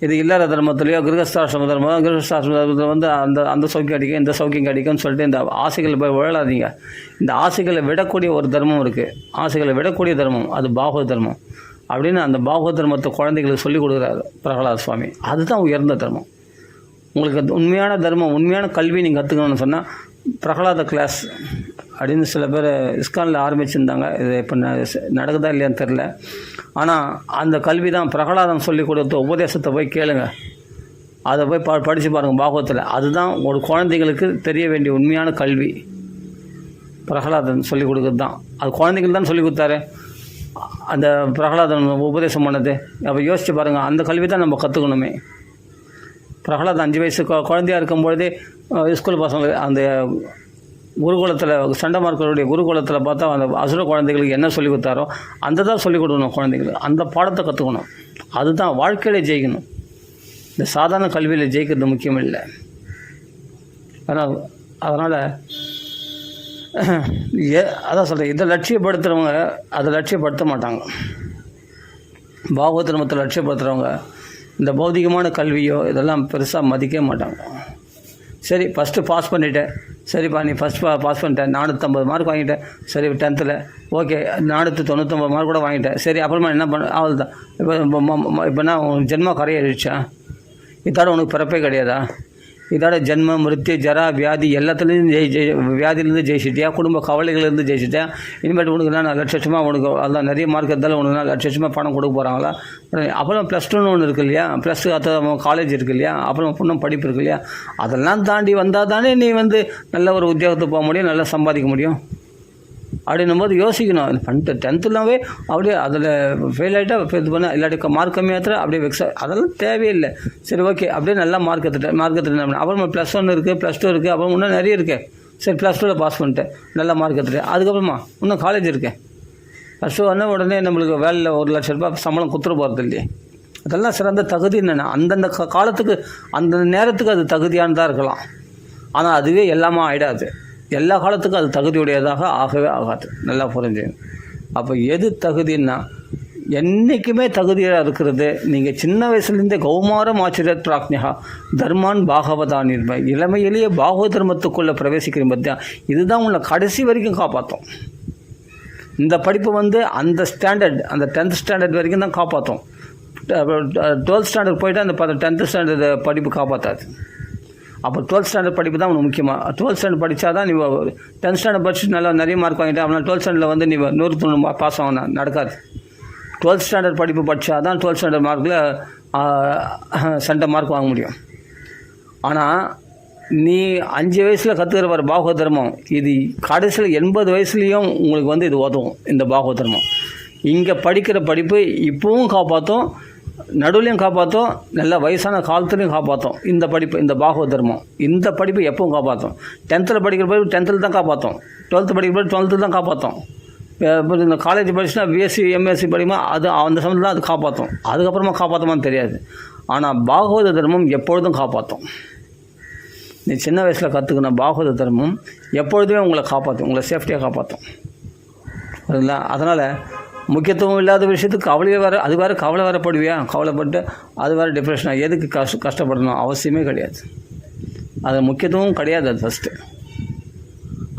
இது இல்லாத தர்மத்துலையோ கிரகஸ்தாசிரம தர்மத்தில் அந்த சௌக்கியம் கிடைக்கும், இந்த சௌக்கியம் கிடைக்கும்னு சொல்லிட்டு இந்த ஆசைகளை போய் விழாதீங்க. இந்த ஆசைகளை விடக்கூடிய ஒரு தர்மம் இருக்குது. ஆசைகளை விடக்கூடிய தர்மம் அது பாகவத தர்மம் அப்படின்னு அந்த பாகவத தர்மத்தை குழந்தைகளுக்கு சொல்லிக் கொடுக்குறாரு பிரகலாத சுவாமி. அதுதான் உயர்ந்த தர்மம். உங்களுக்கு உண்மையான தர்மம், உண்மையான கல்வி நீங்கள் கற்றுக்கணும்னு சொன்னால் பிரகலாத கிளாஸ் அப்படின்னு சில பேர் இஸ்கானில் ஆரம்பிச்சிருந்தாங்க. இது இப்போ நடக்குதா இல்லையான்னு தெரில. ஆனால் அந்த கல்வி தான் பிரகலாதம் சொல்லி கொடுத்த உபதேசத்தை போய் கேளுங்க, அதை போய் படித்து பாருங்கள் பாகவத்தில். அதுதான் ஒரு குழந்தைங்களுக்கு தெரிய வேண்டிய உண்மையான கல்வி. பிரகலாதன் சொல்லிக் கொடுக்குறது தான், அது குழந்தைங்களுக்கு தான் சொல்லிக் கொடுத்தாரு அந்த பிரகலாதன் உபதேசம் பண்ணது. அப்போ யோசித்து பாருங்கள், அந்த கல்வி தான் நம்ம கற்றுக்கணுமே. பிரகலாதன் 5 வயசு குழந்தையாக இருக்கும்பொழுதே ஸ்கூல் பசங்க அந்த குருகுலத்தில் சண்டமார்க்கருடைய குருகுலத்தில் பார்த்தா அந்த அசுர குழந்தைகளுக்கு என்ன சொல்லிக் கொடுத்தாரோ அந்த தான் சொல்லிக் கொடுக்கணும் குழந்தைங்களுக்கு. அந்த பாடத்தை கற்றுக்கணும். அதுதான் வாழ்க்கையில் ஜெயிக்கணும். இந்த சாதாரண கல்வியில் ஜெயிக்கிறது முக்கியம் இல்லை. அதனால் அதான் சொல்கிறேன், இதை லட்சியப்படுத்துகிறவங்க அதை லட்சியப்படுத்த மாட்டாங்க. பாகவத தர்மத்தை லட்சியப்படுத்துகிறவங்க இந்த பௌதிகமான கல்வியோ இதெல்லாம் பெருசாக மதிக்கவே மாட்டாங்க. சரி, ஃபஸ்ட்டு பாஸ் பண்ணிட்டேன், சரிப்பா நீ ஃபஸ்ட் பாஸ் பண்ணிட்டேன், 450 மார்க் வாங்கிட்டேன், சரி 10th ஓகே 499 மார்க் கூட வாங்கிட்டேன், சரி அப்புறமா என்ன பண்ண அவள் தான் இப்போ நான் உனக்கு ஜென்மம் கரையடிச்சா, இதோட உனக்கு பிறப்பே கிடையாதா, இதோட ஜென்ம மிருத்யு ஜரா வியாதி எல்லாத்துலேயும் வியாதியிலேருந்து ஜெயிச்சிட்டியா, குடும்ப கவலைகள்லேருந்து ஜெயிச்சிட்டியா, இனிமேட்டு உனக்கு நான் லட்சமாக உனக்கு அதான் நிறைய மார்க் இருந்தாலும் உனக்கு நான் லட்சமாக பணம் கொடுக்க போகிறாங்களா. அப்புறம் +2ன்னு ஒன்று இருக்குது இல்லையா, +2 காலேஜ் இருக்குது இல்லையா, அப்புறம் இன்னும் படிப்பு இருக்குது இல்லையா, அதெல்லாம் தாண்டி வந்தால் தானே நீ நல்ல ஒரு உத்தியோகத்துக்கு போக முடியும், நல்லா சம்பாதிக்க முடியும். அப்படின்னும் போது யோசிக்கணும். பண்ணிட்டு 10thலாவே அப்படியே அதில் ஃபெயில் ஆகிட்டா இது பண்ண இல்லாட்டி மார்க் கம்மியாக அப்படியே அதெல்லாம் தேவையில்லை. சரி ஓகே, அப்படியே நல்லா மார்க் எடுத்துட்டேன் அப்புறமா +1 இருக்குது, +2 இருக்குது, அப்புறம் இன்னும் நிறைய இருக்குது. சரி +2ல் பாஸ் பண்ணிட்டேன், நல்லா மார்க் எடுத்துட்டேன், அதுக்கப்புறமா இன்னும் காலேஜ் இருக்கேன். +2 ஆனால் உடனே நம்மளுக்கு வேலையில் 1 லட்ச ரூபாய் சம்பளம் குத்துற போகிறது இல்லையே. அதெல்லாம் சிறந்த தகுதி என்னென்னா அந்தந்த காலத்துக்கு அந்த நேரத்துக்கு அது தகுதியானதாக இருக்கலாம். ஆனால் அதுவே எல்லாமே ஆகிடாது. எல்லா காலத்துக்கும் அது தகுதியுடையதாக ஆகவே ஆகாது. நல்லா புரிஞ்சுங்க. அப்போ எது தகுதின்னா என்றைக்குமே தகுதியாக இருக்கிறது. நீங்கள் சின்ன வயசுலேருந்தே கௌமாரம் ஆச்சரியத் பிராக்ஞா தர்மான் பாகவதா நிர்மை, இளமையிலேயே பாகவ தர்மத்துக்குள்ளே பிரவேசிக்கிற பற்றியா இதுதான் உங்களை கடைசி வரைக்கும் காப்பாற்றும். இந்த படிப்பு அந்த ஸ்டாண்டர்ட், அந்த 10th ஸ்டாண்டர்ட் வரைக்கும் தான் காப்பாற்றும். 12th ஸ்டாண்டர்ட் போய்ட்டு அந்த 10th ஸ்டாண்டர்ட் படிப்பு காப்பாற்றாது. அப்போ 12th ஸ்டாண்டர்ட் படிப்பு தான் உனக்கு முக்கியமாக. 12th ஸ்டாண்டர்ட் படித்தா தான் நீ 10th ஸ்டாண்டர்ட் படிச்சுட்டு நல்லா நிறைய மார்க் வாங்கிட்டேன் அப்படின்னா 12th ஸ்டாண்டர்டில் நீ 100 பாஸ் ஆகணும், நடக்காது. 12th ஸ்டாண்டர்ட் படிப்பு படித்தா தான் 12th ஸ்டாண்டர்ட் மார்க்கில் மார்க் வாங்க முடியும். ஆனால் நீ 5 வயசில் கற்றுக்கிற வர பாகவத தர்மம் இது கடைசியில் 80 வயசுலேயும் உங்களுக்கு இது உதவும். இந்த பாகவத தர்மம் இங்கே படிக்கிற படிப்பு இப்போவும் காப்பாற்றும், நடுவுலையும் காப்பாற்றும், நல்ல வயசான காலத்துலையும் காப்பாற்றும். இந்த படிப்பு, இந்த பாகவத தர்மம் இந்த படிப்பு எப்பவும் காப்பாற்றும். 10th படிக்கிற படிப்பு 10th தான் காப்பாற்றும், 12th படிக்கிற படிப்பு 12th தான் காப்பாற்றும். இந்த காலேஜ் படிச்சுன்னா பிஎஸ்சி எம்எஸ்சி படிக்குமா அது அந்த சமயத்தில் தான் அது காப்பாற்றும். அதுக்கப்புறமா காப்பாற்றுமான்னு தெரியாது. ஆனால் பாகவத தர்மம் எப்பொழுதும் காப்பாற்றும். நீ சின்ன வயசில் கற்றுக்கின பாகவத தர்மம் எப்பொழுதுமே உங்களை காப்பாற்றும், உங்களை சேஃப்டியாக காப்பாற்றும். சரிங்களா? அதனால் முக்கியத்துவம் இல்லாத விஷயத்துக்கு அது வேறு கவலை வரப்படுவியா, கவலைப்பட்டு அது வேறு டிப்ரெஷனாக எதுக்கு கஷ்டப்படணும் அவசியமே கிடையாது. அது முக்கியத்துவம் கிடையாது அது ஃபஸ்ட்டு.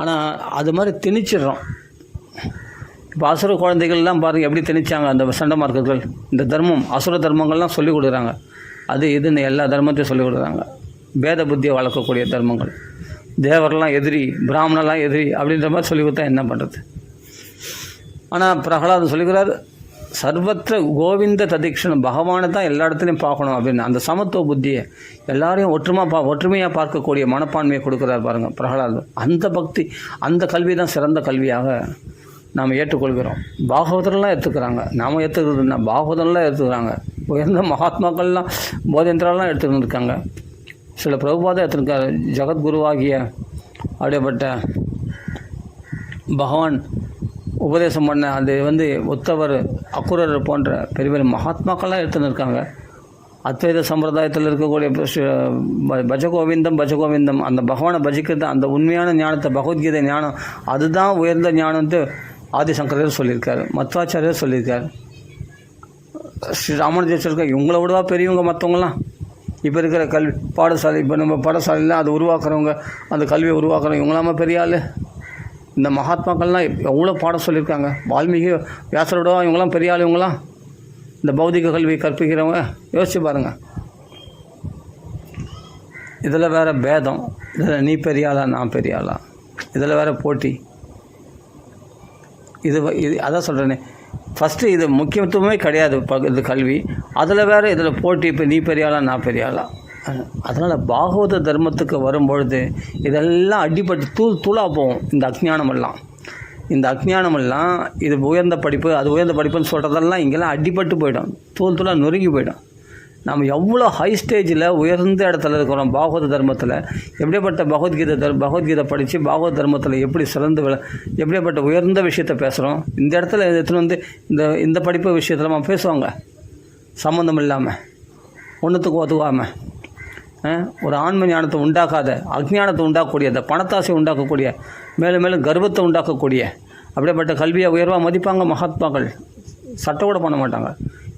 ஆனால் அது மாதிரி திணிச்சிடுறோம். இப்போ அசுர குழந்தைகள்லாம் பாருங்கள் எப்படி திணிச்சாங்க அந்த சண்டமார்க்கர்கள். இந்த தர்மம் அசுர தர்மங்கள்லாம் சொல்லிக் கொடுக்குறாங்க. அது இதுன்னு எல்லா தர்மத்தையும் சொல்லிக் கொடுக்குறாங்க. பேத புத்தியை வளர்க்கக்கூடிய தர்மங்கள். தேவரெல்லாம் எதிரி, பிராமணெல்லாம் எதிரி அப்படின்ற மாதிரி சொல்லி கொடுத்தா என்ன பண்ணுறது? ஆனால் பிரகலாதன் சொல்லிக்கிறார், சர்வத்திர கோவிந்த ததிக்ஷணம், பகவானை தான் எல்லா இடத்துலையும் பார்க்கணும் அப்படின்னு. அந்த சமத்துவ புத்தியை எல்லாரையும் ஒற்றுமையாக பார்க்கக்கூடிய மனப்பான்மையை கொடுக்குறார் பாருங்கள் பிரகலாதன். அந்த பக்தி, அந்த கல்வி தான் சிறந்த கல்வியாக நாம் ஏற்றுக்கொள்கிறோம். பாகவதரெல்லாம் ஏற்றுக்கிறாங்க, நாம் ஏற்றுக்கிறதுனா பாகவதெல்லாம் ஏற்றுக்கிறாங்க. உயர்ந்த மகாத்மாக்கள்லாம் போதேந்திராலாம் எடுத்துக்கிட்டு இருக்காங்க. சில பிரபுபாதம் எடுத்துருக்காரு. ஜகத்குருவாகிய அப்படியேப்பட்ட பகவான் உபதேசம் பண்ண அது உத்தவர் அக்குரர் போன்ற பெரிய பெரிய மகாத்மாக்கள்லாம் எடுத்துன்னு இருக்காங்க. அத்வைத சம்பிரதாயத்தில் இருக்கக்கூடிய பஜகோவிந்தம் அந்த பகவானை பஜிக்கிறது, அந்த உண்மையான ஞானத்தை, பகவத்கீதை ஞானம் அதுதான் உயர்ந்த ஞானம்ட்டு ஆதிசங்கரர் சொல்லியிருக்காரு, மத்வாச்சாரியர் சொல்லியிருக்காரு, ஸ்ரீ ராமானுஜாச்சாரியர். இவங்கள விடவா பெரியவங்க மற்றவங்களாம்? இப்போ இருக்கிற கல்வி பாடசாலை, இப்போ நம்ம பாடசாலையில் அது உருவாக்குறவங்க, அந்த கல்வியை உருவாக்குறவங்க இவங்களாம பெரிய ஆள்? இந்த மகாத்மாக்கள்லாம் எவ்வளோ பாடம் சொல்லியிருக்காங்க. வால்மீகி, வியாசரோட இவங்களாம் பெரிய ஆள். இவங்களாம் இந்த பௌதிக கல்வி கற்பிக்கிறவங்க யோசிச்சு பாருங்கள். இதில் வேறு பேதம், இதில் நீ பெரிய ஆளா நான் பெரிய ஆளா, இதில் வேறு போட்டி. இது அதான் சொல்கிறேனே, ஃபஸ்ட்டு இது முக்கியத்துவமே கிடையாது இது கல்வி. அதில் வேறு இதில் போட்டி, இப்போ நீ பெரிய ஆளா நான் பெரிய ஆளா. அதனால் பாகவத தர்மத்துக்கு வரும்பொழுது இதெல்லாம் அடிப்பட்டு தூளாக போகும். இந்த அஜ்ஞானமெல்லாம் இது உயர்ந்த படிப்பு, அது உயர்ந்த படிப்புன்னு சொல்கிறதெல்லாம் இங்கெல்லாம் அடிப்பட்டு போயிடும், தூளாக நொறுங்கி போயிடும். நம்ம எவ்வளோ ஹை ஸ்டேஜில் உயர்ந்த இடத்துல இருக்கிறோம் பாகவத தர்மத்தில். எப்படிப்பட்ட பகவத்கீதை படித்து பாகவத தர்மத்தில் எப்படி எப்படிப்பட்ட உயர்ந்த விஷயத்தை பேசுகிறோம். இந்த இடத்துல எடுத்துன்னு வந்து இந்த படிப்பு விஷயத்தில் நம்ம பேசுவாங்க சம்மந்தம் இல்லாமல், ஒன்றுத்துக்கு ஒதுவாமல். ஒரு ஆன்ம ஞானத்தை உண்டாக்காத, அஜ்ஞானத்தை உண்டாக்கக்கூடிய, அந்த பணத்தாசை உண்டாக்கக்கூடிய, மேலும் மேலும் கர்வத்தை உண்டாக்கக்கூடிய அப்படிப்பட்ட கல்வியை உயர்வாக மதிப்பாங்க மகாத்மாக்கள். சட்டை கூட பண்ண மாட்டாங்க.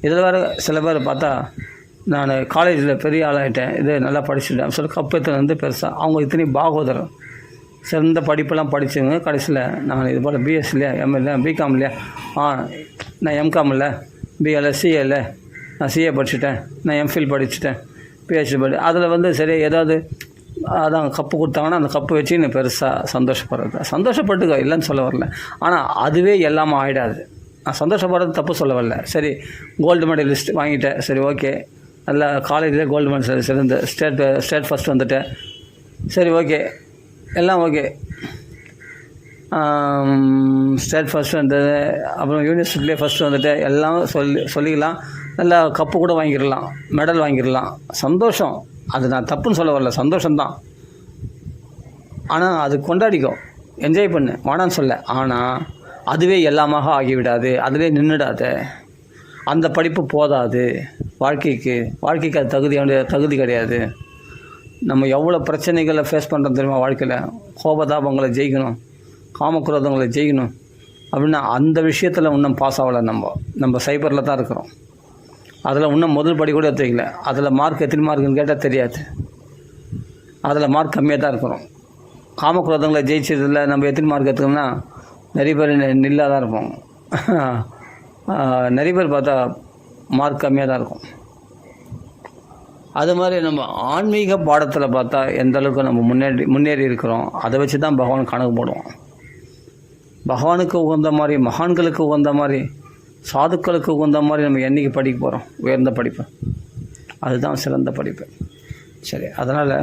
இதில் வேறு சில பேர் பார்த்தா, நான் காலேஜில் பெரிய ஆளாகிட்டேன், இது நல்லா படிச்சுட்டேன் சொல்லி கப்பத்தில் வந்து பெருசாக அவங்க இத்தனையும் பாகவதர் சிறந்த படிப்பெல்லாம் படித்தவங்க. கடைசியில் நான் இது போல் பிஎஸ்சிலையா, எம்எல்ஏ, பிகாம் இல்லையா, நான் எம்காம் இல்லை, பிஎல்ஏ, சிஏ இல்லை, நான் சிஏ படிச்சுட்டேன், நான் எம்ஃபில் படிச்சுட்டேன், பிஹெச்டி அதில் வந்து சரி ஏதாவது அதான் கப்பு கொடுத்தாங்கன்னா அந்த கப்பு வச்சு நான் பெருசாக சந்தோஷப்பட்டுக்க இல்லைன்னு சொல்ல வரல. ஆனால் அதுவே எல்லாமே ஆகிடாது. நான் சந்தோஷப்படுறது தப்பு சொல்ல வரல. சரி, கோல்டு மெடலிஸ்ட் வாங்கிட்டேன், சரி ஓகே, நல்லா காலேஜில் கோல்டு மெடல் சிறந்த ஸ்டேட் ஃபஸ்ட் வந்துட்டேன், சரி ஓகே, எல்லாம் ஓகே, ஸ்டேட் ஃபஸ்ட்டு வந்தது, அப்புறம் யூனிவர்சிட்டிலே ஃபஸ்ட்டு வந்துட்டு எல்லாம் சொல்லிக்கலாம், நல்லா கப்பு கூட வாங்கிடலாம், மெடல் வாங்கிடலாம், சந்தோஷம். அது நான் தப்புன்னு சொல்ல வரல, சந்தோஷம்தான். ஆனால் அது கொண்டாடிக்கும், என்ஜாய் பண்ணு, வாடான்னு சொல்ல. ஆனால் அதுவே எல்லாமாக ஆகிவிடாது, அதிலே நின்றுடாது. அந்த படிப்பு போதாது வாழ்க்கைக்கு அது தகுதி கிடையாது. நம்ம எவ்வளோ பிரச்சனைகளை ஃபேஸ் பண்ணுறோம் தெரியுமா வாழ்க்கையில். கோபதாபங்களை ஜெயிக்கணும், காமக்ரோதங்களை ஜெயிக்கணும் அப்படின்னா அந்த விஷயத்தில் இன்னும் பாஸ் ஆகலை. நம்ம சைபரில் தான் இருக்கிறோம். அதில் இன்னும் முதல் படி கூட எடுத்துக்கல. அதில் மார்க் எத்தனை மார்க்குன்னு கேட்டால் தெரியாது. அதில் மார்க் கம்மியாக தான் இருக்கிறோம். காமக்ரோதங்களை ஜெயிச்சதில் நம்ம எத்தனை மார்க் எடுத்துக்கோம்னா நிறைய பேர் நில்லாக தான் இருப்போம். நிறைய பேர் பார்த்தா மார்க் கம்மியாக தான் இருக்கும். அது மாதிரி நம்ம ஆன்மீக பாடத்தில் பார்த்தா எந்த அளவுக்கு நம்ம முன்னேறி இருக்கிறோம், அதை வச்சு தான் பகவான் கணக்கு போடுவோம். பகவானுக்கு உகந்த மாதிரி, மகான்களுக்கு உகந்த மாதிரி, சாதுக்களுக்கு உகந்த மாதிரி நம்ம என்றைக்கு படிக்க போகிறோம் உயர்ந்த படிப்பு. அதுதான் சிறந்த படிப்பு. சரி, அதனால்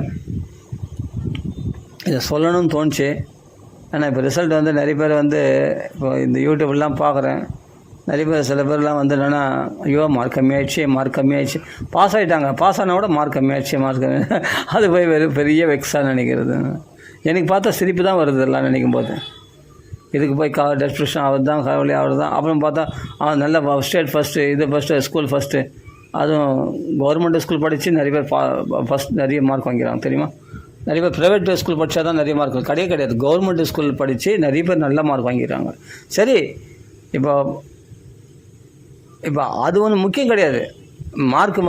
இதை சொல்லணும்னு தோணுச்சு. ஏன்னா இப்போ ரிசல்ட் வந்து நிறைய பேர் வந்து இப்போ இந்த யூடியூப்லாம் பார்க்குறேன். நிறைய பேர் சில பேர்லாம் வந்து என்னென்னா, ஐயோ மார்க் கம்மியாயிடுச்சு, பாஸ் ஆகிட்டாங்க, பாஸ் ஆனால் கூட மார்க் கம்மியாயிடுச்சு. அது போய் பெரிய வெக்ஸாக நினைக்கிறது. எனக்கு பார்த்தா சிரிப்பு தான் வருது எல்லாம் நினைக்கும் போது. இதுக்கு போய் டெஸ்பிரேஷன் அவர் தான் கவலை அவர் தான். அப்புறம் பார்த்தா நல்ல ஸ்டேட் ஃபஸ்ட்டு, இது ஃபஸ்ட்டு, ஸ்கூல் ஃபஸ்ட்டு, அதுவும் கவர்மெண்ட் ஸ்கூல் படித்து நிறைய பேர் ஃபஸ்ட் நிறைய மார்க் வாங்கிறாங்க தெரியுமா. நிறைய பேர் ப்ரைவேட் ஸ்கூல் படித்தா தான் நிறைய மார்க் கிடையாது. கவர்மெண்ட் ஸ்கூல் படித்து நிறைய பேர் நல்ல மார்க் வாங்கிடுறாங்க. சரி, இப்போ அது ஒன்று முக்கியம் கிடையாது. மார்க்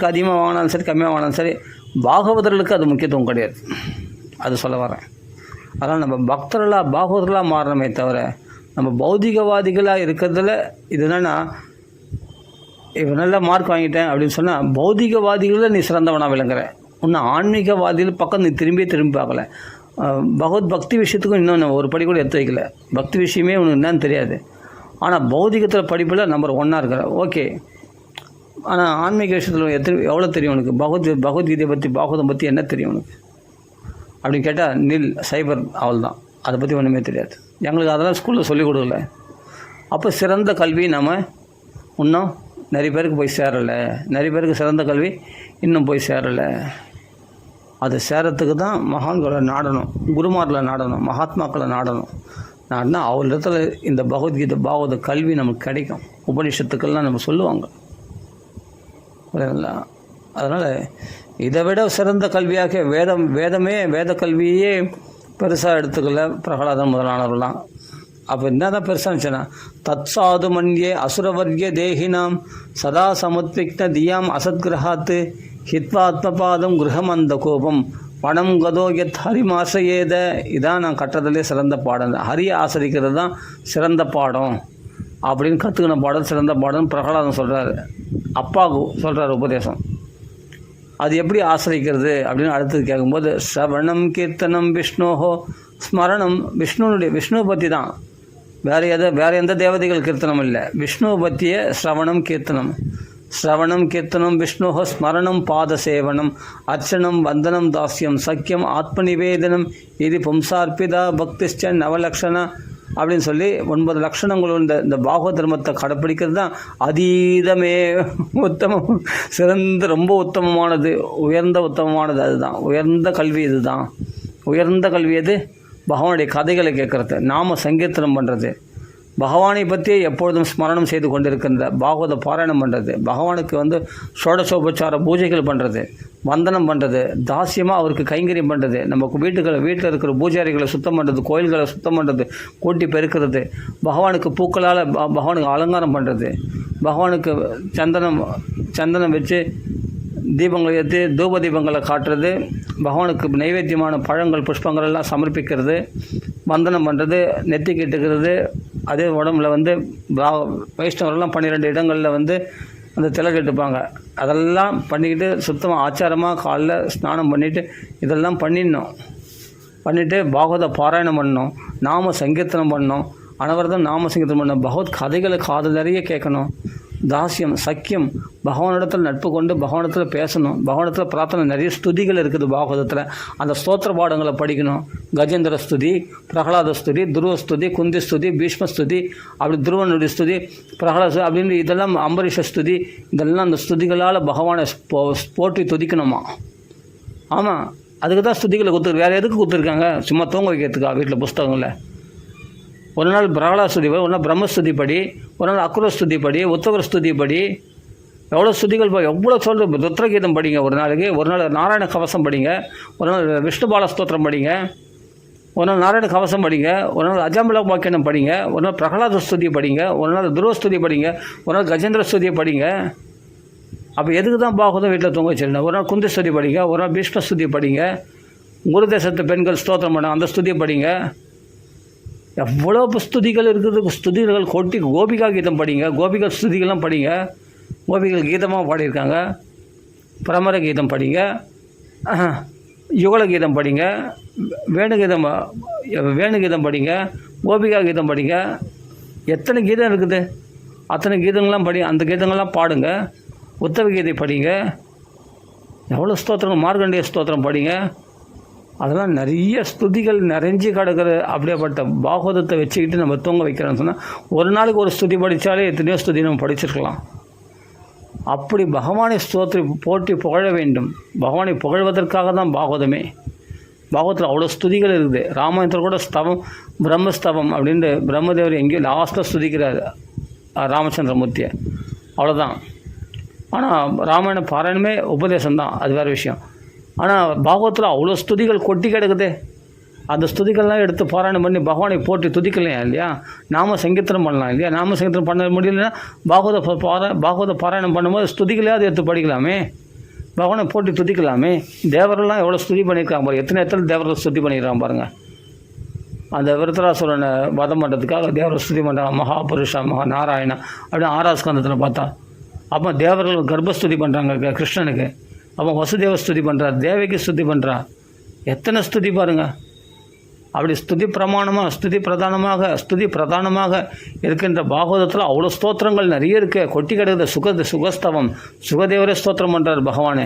அதிகமாக வாங்கினாலும் சரி, கம்மியாக வாங்கினாலும் சரி, பாகவதர்களுக்கு அது முக்கியத்துவம் கிடையாது. அது சொல்ல வரேன். அதனால் நம்ம பாகவதர்களாக மாறணுமே தவிர நம்ம பௌதிகவாதிகளாக இருக்கிறதுல இது என்னென்னா, இப்போ நல்லா மார்க் வாங்கிட்டேன் அப்படின்னு சொன்னால் பௌதிகவாதிகளில் நீ சிறந்தவனாக விளங்குற. இன்னும் ஆன்மீகவாதிகள் பக்கம் நீ திரும்பி பார்க்கல. பக்தி விஷயத்துக்கும் இன்னும் ஒரு படி கூட எடுத்து வைக்கல. பக்தி விஷயமே உனக்கு என்னன்னு தெரியாது. ஆனால் பௌதிகத்தில் படிப்பில் நம்பர் 1 இருக்கிற. ஓகே, ஆனால் ஆன்மீக விஷயத்தில் எவ்வளோ தெரியும் உனக்கு? பகவத்கீதையை பற்றி, பாகவதம் பற்றி என்ன தெரியும் உனக்கு அப்படின்னு கேட்டால் சைபர் அவள் தான். அதை பற்றி ஒன்றுமே தெரியாது. எங்களுக்கு அதெல்லாம் ஸ்கூலில் சொல்லிக் கொடுக்கல. அப்போ சிறந்த கல்வி நம்ம இன்னும் நிறைய பேருக்கு போய் சேரலை. நிறைய பேருக்கு சிறந்த கல்வி இன்னும் போய் சேரலை. அது சேரத்துக்கு தான் மகான்களை நாடணும், குருமார்களை நாடணும், மகாத்மாக்களை நாடணும். நாடினா அவரிடத்துல இந்த பாகவத கல்வி நமக்கு கிடைக்கும். உபநிஷத்துக்கள்லாம் நம்ம சொல்லுவாங்க. அதனால் இதை விட சிறந்த கல்வியாக வேத கல்வியே பெருசாக எடுத்துக்கல பிரகலாதன் முதலானவர்களாம். அப்போ என்ன தான் பெருசாக இருந்துச்சுன்னா, தத் சாது மன்யே அசுரவர்ய தேகினாம் சதா சமுத்விக்ன தியாம் அசத்கிரகாத்து ஹித்வாத்மபாதம் கிரகமந்த கோபம் பணம் கதோ எத் ஹரிமாசையேத. இதான் நான் கற்றதிலே சிறந்த பாடம். ஹரியை ஆசரிக்கிறது தான் சிறந்த பாடம் அப்படின்னு கற்றுக்கின பாடம் சிறந்த பாடம் பிரகலாதன் சொல்கிறாரு. அப்பாவுக்கு சொல்கிறார் உபதேசம். அது எப்படி ஆசிரிக்கிறது அப்படின்னு அடுத்தது கேட்கும்போது, சிரவணம் கீர்த்தனம் விஷ்ணோஹோ ஸ்மரணம். விஷ்ணுவை பற்றி தான் வேறு எந்த தேவதைகள் கீர்த்தனம் இல்லை. விஷ்ணுவை பற்றிய ஸ்ரவணம் கீர்த்தனம் விஷ்ணு ஸ்மரணம் பாத சேவனம் அர்ச்சனம் வந்தனம் தாஸ்யம் சக்கியம் ஆத்ம நிவேதனம் இது பும்சார்பிதா பக்திஷ்ட நவலக்ஷணா அப்படின்னு சொல்லி 9 லட்சணங்கள் இந்த பாகவத தர்மத்தை கடைப்பிடிக்கிறது தான் அதீதமே உத்தமம், சிறந்த ரொம்ப உத்தமமானது, உத்தமமானது. அதுதான் உயர்ந்த கல்வி. இதுதான் உயர்ந்த கல்வி. எது? பகவானுடைய கதைகளை கேட்குறது, நாம சங்கீர்த்தனம் பண்ணுறது, பகவானை பற்றி எப்பொழுதும் ஸ்மரணம் செய்து கொண்டிருக்கின்ற பாகவத பாராயணம் பண்ணுறது, பகவானுக்கு ஷோடசோபச்சார பூஜைகள் பண்ணுறது, வந்தனம் பண்ணுறது, தாசியமாக அவருக்கு கைங்கரியம் பண்ணுறது, நம்ம வீட்டில் இருக்கிற பூஜாரிகளை சுத்தம் பண்ணுறது, கோயில்களை சுத்தம் பண்ணுறது, கூட்டி பெருக்கிறது, பகவானுக்கு பூக்களால் பகவானுக்கு அலங்காரம் பண்ணுறது, பகவானுக்கு சந்தனம் வச்சு தீபங்களை ஏற்றி தூப தீபங்களை காட்டுறது, பகவானுக்கு நைவேத்தியமான பழங்கள் புஷ்பங்கள் எல்லாம் சமர்ப்பிக்கிறது, வந்தனம் பண்ணுறது, நெத்தி கிட்டுக்கிறது. அதே உடம்புல வைஷ்ணவரெல்லாம் 12 இடங்களில் அந்த திலகம் கட்டுப்பாங்க. அதெல்லாம் பண்ணிக்கிட்டு சுத்தமாக ஆச்சாரமாக காலைல ஸ்நானம் பண்ணிவிட்டு இதெல்லாம் பண்ணிவிட்டு பாகவத பாராயணம் பண்ணணும், நாம சங்கீர்த்தனம் பண்ணணும், அனவரதம் நாம சங்கீர்த்தனம் பண்ணணும், பகவத் கதைகளை காது நிறைய கேட்கணும், தாசியம் சக்கியம் பகவானிடத்தில் நட்பு கொண்டு பகவானிடத்தில் பேசணும், பகவானிடத்தில் பிரார்த்தனை. நிறைய ஸ்துதிகள் இருக்குது பாகவதத்தில். அந்த ஸ்தோத்திர பாடங்களை படிக்கணும். கஜேந்திர ஸ்துதி, பிரகலாத ஸ்துதி, துருவ ஸ்துதி, குந்தி ஸ்துதி, பீஷ்ம ஸ்துதி, அப்படி துருவனுடைய ஸ்துதி, பிரகலாத ஸ்துதி அப்படின்னு இதெல்லாம் அம்பரீஷ ஸ்துதி. இதெல்லாம் அந்த ஸ்துதிகளால் பகவானை போற்றி துதிக்கணுமா? ஆமாம், அதுக்கு தான் ஸ்துதிகளை கொடுத்துருக்கு. வேறு எதுக்கு கொடுத்துருக்காங்க? சும்மா தூங்க வைக்கிறதுக்கா? வீட்டில் புஸ்தகங்களில் ஒரு நாள் பிரகலாத ஸ்துதி படி, ஒரு நாள் பிரம்மஸ்துதி படி, ஒரு நாள் அக்குர ஸ்துதி படி, உத்தவர் ஸ்துதி படி, எவ்வளோ ஸ்துதிகள் எவ்வளோ சொல்கிற ருத்ரகீதம் படிங்க ஒரு நாளைக்கு. ஒரு நாள் நாராயண கவசம் படிங்க, ஒரு நாள் விஷ்ணு பால ஸ்தோத்திரம் படிங்க, ஒரு நாள் நாராயண கவசம் படிங்க, ஒரு நாள் அஜாம்பல வாக்கியம் படிங்க, ஒரு நாள் பிரகலாத ஸ்துதி படிங்க, ஒரு நாள் துருவ ஸ்துதி படிங்க, ஒரு நாள் கஜேந்திர ஸ்துதியை படிங்க. அப்போ எதுக்கு தான் பாகவதம் வீட்டில் தூங்க வச்சிருந்தேன்? ஒரு நாள் குந்தி ஸ்துதி படிங்க, ஒரு நாள் பீஷ்ம ஸ்துதி படிங்க, குரு தேசத்து பெண்கள் ஸ்தோத்திரம் பண்ண அந்த ஸ்துதியை படிங்க. எவ்வளோ ஸ்துதிகள் இருக்குது. ஸ்துதிகள் கொட்டி கோபிகா கீதம் படிங்க, கோபிகள் ஸ்துதிகள்லாம் படிங்க, கோபிகள் கீதமாக பாடியிருக்காங்க. பிரமர கீதம் படிங்க, யுகல கீதம் படிங்க, வேணுகீதம் படிங்க, கோபிகா கீதம் படிங்க. எத்தனை கீதம் இருக்குது? அத்தனை கீதங்கள்லாம் அந்த கீதங்கள்லாம் பாடுங்க. உத்தவ கீதை படிங்க. எவ்வளோ ஸ்தோத்திரம், மார்கண்டிய ஸ்தோத்திரம் படிங்க. அதெல்லாம் நிறைய ஸ்துதிகள் நிறைஞ்சி கிடக்கிற அப்படியேப்பட்ட பாகவதத்தை வச்சுக்கிட்டு நம்ம தூங்க வைக்கிறோன்னு சொன்னால் ஒரு நாளைக்கு ஒரு ஸ்துதி படித்தாலே எத்தனையோ ஸ்துதி நம்ம படிச்சிருக்கலாம். அப்படி பகவானை போற்றி புகழ வேண்டும். பகவானை புகழ்வதற்காக தான் பாகவதமே. பாகவத்தில் அவ்வளோ ஸ்துதிகள் இருக்குது. ராமாயணத்தில் கூட பிரம்மஸ்தவம் அப்படின்ட்டு பிரம்மதேவர் எங்கேயும் லாஸ்ட்டில் ஸ்துதிக்கிறார் ராமச்சந்திரமூர்த்தியை, அவ்வளோதான். ஆனால் ராமாயண பாராயணமே உபதேசம்தான், அது வேறு விஷயம். ஆனால் பாகவத்தில் அவ்வளோ ஸ்துதிகள் கொட்டி கிடக்குது. அந்த ஸ்துதிகள்லாம் எடுத்து பாராயணம் பண்ணி பகவானை போற்றி துதிக்கலாம் இல்லையா? நாம சங்கீர்த்தனம் பண்ணலாம் இல்லையா? நாம சங்கீர்த்தனம் பண்ண முடியலன்னா பாகவத பாராயணம் பண்ணும்போது ஸ்துதிகளையாவது எடுத்து படிக்கலாமே, பகவானை போற்றி துதிக்கலாமே. தேவரெல்லாம் எவ்வளோ ஸ்துதி பண்ணியிருக்காங்க பாருங்கள். எத்தனை தேவர்கள் ஸ்துதி பண்ணியிருக்காங்க பாருங்கள். அந்த விருத்தராசுரனை வதம் பண்ணுறதுக்காக தேவரை ஸ்துதி பண்ணுறாங்க. மகாபுருஷா மகா நாராயணா அப்படின்னு 6ஆவது ஸ்கந்தத்தில் பார்த்தா. அப்போ தேவர்கள் கர்ப்பஸ்துதி பண்ணுறாங்க கிருஷ்ணனுக்கு. அப்போ வசுதேவ ஸ்துதி பண்ணுறார், தேவகி ஸ்துதி பண்ணுறார். எத்தனை ஸ்துதி பாருங்கள். அப்படி ஸ்துதி பிரதானமாக இருக்கின்ற பாகவதத்தில் அவ்வளோ ஸ்தோத்திரங்கள் நிறைய இருக்குது, கொட்டி கிடக்குது. சுகஸ்தவம் சுகதேவரே ஸ்தோத்திரம் பண்ணுறார் பகவானே.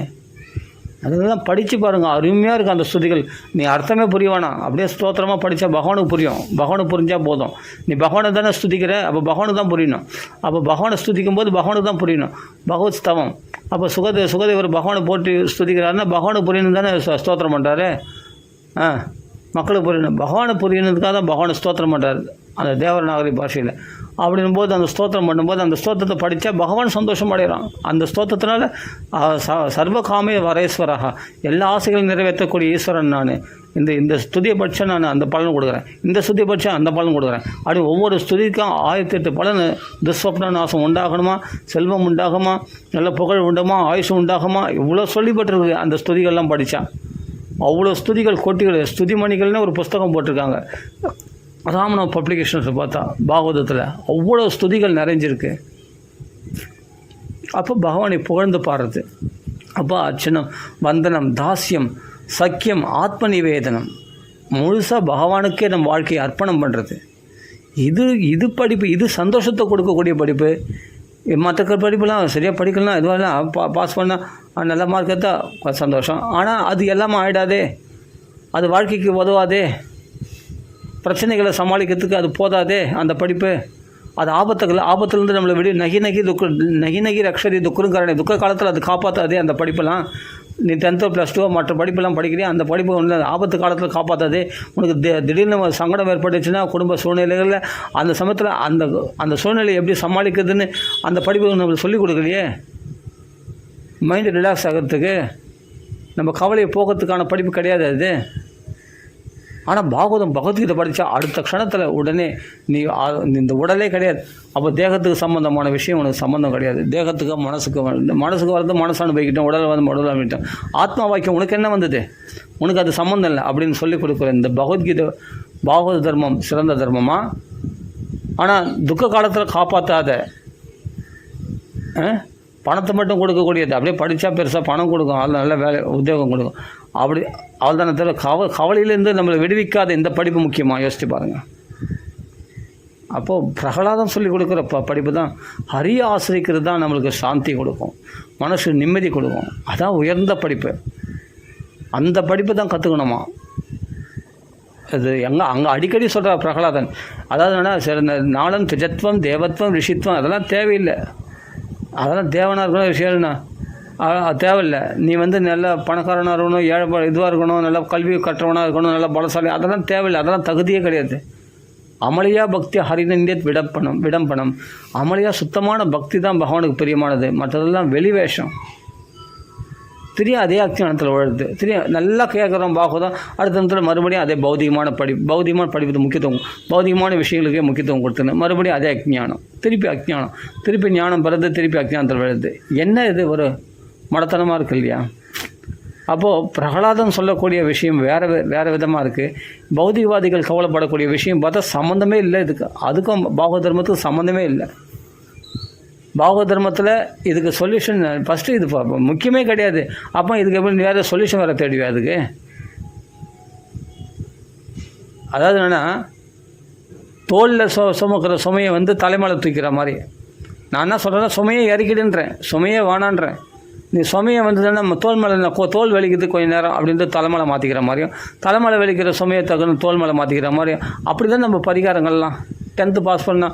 அதெல்லாம் படித்து பாருங்கள், அருமையாக இருக்குது அந்த ஸ்துதிகள். நீ அர்த்தமே புரியவானா, அப்படியே ஸ்தோத்திரமாக படித்தா பகவானுக்கு புரியும். பகவானுக்கு புரிஞ்சால் போதும். நீ பகவானை தானே ஸ்துதிக்கிற, அப்போ பகவானுக்கு தான் புரியணும். அப்போ பகவானை ஸ்துதிக்கும் போது பகவானுக்கு தான் புரியணும். பகவத் ஸ்தவம். அப்போ சுகதேவர் பகவானை போட்டு ஸ்துதிக்கிறாருன்னா பகவானுக்கு புரியணும் தானே ஸ்தோத்திரம் பண்ணுறாரு. மக்களுக்கு புரியணும். பகவானை புரியணுதுக்காக தான் பகவானை ஸ்தோத்திரம் பண்ணுறாரு அந்த தேவநாகரி பாஷையில். அப்படின்போது அந்த ஸ்தோத்திரம் பண்ணும்போது அந்த ஸ்தோத்திரத்தை படித்தா பகவான் சந்தோஷம் அடைகிறான். அந்த ஸ்தோத்திரத்தினால சர்வகாமே வரேஸ்வரகா, எல்லா ஆசைகளையும் நிறைவேற்றக்கூடிய ஈஸ்வரன் நான். இந்த ஸ்துதியை படித்தா நான் அந்த பலன் கொடுக்குறேன், இந்த ஸ்துதியை படித்தா அந்த பலன் கொடுக்குறேன். அப்படி ஒவ்வொரு ஸ்துதிக்கும் 1008 பலன். துஸ்வப்ன நாசம் உண்டாகணுமா, செல்வம் உண்டாகுமா, நல்ல புகழ் உண்டுமா, ஆயுஷ் உண்டாகுமா, இவ்வளோ சொல்லிப்பட்டிருக்கு அந்த ஸ்துதிகள்லாம் படித்தா. அவ்வளோ ஸ்துதிகள் கொட்டிகள். ஸ்துதிமணிகள்னு ஒரு புஸ்தகம் போட்டிருக்காங்க ராமநாத் பப்ளிகேஷன்ஸை பார்த்தா. பாகவதத்தில் அவ்வளோ ஸ்துதிகள் நிறைஞ்சிருக்கு. அப்போ பகவானை புகழ்ந்து பாடுறது. அப்போ அர்ச்சனம், வந்தனம், தாஸ்யம், சக்கியம், ஆத்ம நிவேதனம், முழுசாக பகவானுக்கே நம்ம வாழ்க்கையை அர்ப்பணம் பண்ணுறது. இது படிப்பு, இது சந்தோஷத்தை கொடுக்கக்கூடிய படிப்பு. மற்ற படிப்புலாம் சரியாக படிக்கலாம், இதுவெல்லாம் பாஸ் பண்ணால் நல்ல மார்க் எடுத்தால் சந்தோஷம். ஆனால் அது எல்லாமே ஆகிடாதே, அது வாழ்க்கைக்கு உதவாதே, பிரச்சனைகளை சமாளிக்கிறதுக்கு அது போதாதே அந்த படிப்பு. அது ஆபத்துலேருந்து நம்மளை நகி ரக்ஷதி துக்குறுங்காரணி, துக்க காலத்தில் அது காப்பாற்றாதே அந்த படிப்பெல்லாம். நீ 10th + 2 மற்ற படிப்பெல்லாம் படிக்கிறியா, அந்த படிப்பு ஒன்று ஆபத்து காலத்தில் காப்பாற்றாதே. உனக்கு திடீர்னு சங்கடம் ஏற்பட்டுச்சுன்னா குடும்ப சூழ்நிலைகளில் அந்த சமயத்தில் அந்த சூழ்நிலையை எப்படி சமாளிக்கிறதுன்னு அந்த படிப்பு நம்மளுக்கு சொல்லிக் கொடுக்கலையே. மைண்டு ரிலாக்ஸ் ஆகிறதுக்கு, நம்ம கவலையை போகிறதுக்கான படிப்பு கிடையாது அது. ஆனால் பகவத்கீதை படித்தா அடுத்த க்ஷணத்தில் உடனே நீ இந்த உடலே கிடையாது. அப்போ தேகத்துக்கு சம்மந்தமான விஷயம் உனக்கு சம்மந்தம் கிடையாது. தேகத்துக்கு மனசுக்கு வரது மனசு அனுபவிக்கிட்டோம், உடலை வந்து உடல் அனுபவிட்டோம். ஆத்மா வாக்கியம் உனக்கு என்ன வந்தது, உனக்கு அது சம்மந்தம் இல்லை அப்படின்னு சொல்லி கொடுக்குற இந்த பாகவத தர்மம் சிறந்த தர்மமா? ஆனால் துக்க காலத்தில் காப்பாற்றாத, பணத்தை மட்டும் கொடுக்கக்கூடியது. அப்படியே படித்தா பெருசாக பணம் கொடுக்கும், அதில் நல்ல வேலை உத்தியோகம் கொடுக்கும், அப்படி அவள் தானே தவிர கவலையிலேருந்து நம்மளை விடுவிக்காத இந்த படிப்பு முக்கியமாக யோசித்து பாருங்கள். அப்போது பிரகலாதம் சொல்லி கொடுக்குற படிப்பு தான், ஹரியை ஆசிரிக்கிறது தான் நம்மளுக்கு சாந்தி கொடுக்கும், மனசு நிம்மதி கொடுக்கும். அதான் உயர்ந்த படிப்பு. அந்த படிப்பு தான் கற்றுக்கணுமா. அது அங்கே அடிக்கடி சொல்கிற பிரகலாதன், அதாவது என்னென்னா சிறந்த நாளம் திஜத்வம் தேவத்வம் ரிஷித்வம் அதெல்லாம் தேவையில்லை. அதெல்லாம் தேவனாக இருக்கணும், விஷயம்னா தேவையில்லை. நீ வந்து நல்ல பணக்காரனாக இருக்கணும், ஏழை இதுவாக இருக்கணும், நல்ல கல்வி கற்றவனாக இருக்கணும், நல்ல பலசாலி, அதெல்லாம் தேவையில்லை. அதெல்லாம் தகுதியே கிடையாது. அமளியா பக்தி ஹரிநந்தியத் விடம்பனம். அமளியா சுத்தமான பக்தி தான் பகவானுக்கு பிரியமானது. மற்றதெல்லாம் வெளிவேஷம். திரிய அதே அக்ஞானத்தில் உழுது, திரிய நல்லா கேட்குறோம் பாகவதம், அடுத்த நேரத்தில் மறுபடியும் அதே பௌதிகமான படிப்புக்கு முக்கியத்துவம், பௌதிகமான விஷயங்களுக்கே முக்கியத்துவம் கொடுத்துன்னு மறுபடியும் அதே அக்ஞானம், திருப்பி ஞானம் பிறந்து திருப்பி அக்ஞானத்தில் விழுது. என்ன இது ஒரு மடத்தனமாக இருக்குது இல்லையா? அப்போது பிரகலாதம் சொல்லக்கூடிய விஷயம் வேறு விதமாக இருக்குது. பௌதிகவாதிகள் கவலைப்படக்கூடிய விஷயம் பார்த்தா சம்மந்தமே இல்லை. அதுக்கும் பாகவத தர்மத்துக்கு சம்மந்தமே இல்லை. பாகவத தர்மத்தில் இதுக்கு சொல்யூஷன் ஃபஸ்ட்டு இது முக்கியமே கிடையாது. அப்போ இதுக்கு எப்படி வேறு சொல்யூஷன் வேறு தேடிவே அதுக்கு. அதாவது என்னென்னா, தோளில் சுமக்கிற சுமையை வந்து தலைமையில் தூக்கிற மாதிரி. நான் என்ன சொல்கிறேன்னா, சுமையை இறக்கிடுன்றேன், சுமையே வேணான்றேன். நீ சுமையை வந்து நம்ம தோல் மேலே தோல் வலிக்குது கொஞ்சம் நேரம் அப்படின்ட்டு தலைமலை மாற்றிக்கிற மாதிரியும், தலைமலை வலிக்கிற சுமையை தகுந்த தோல் மேலே மாற்றிக்கிற மாதிரியும். அப்படி தான் நம்ம பரிகாரங்கள்லாம். 10th பாஸ் பண்ணால்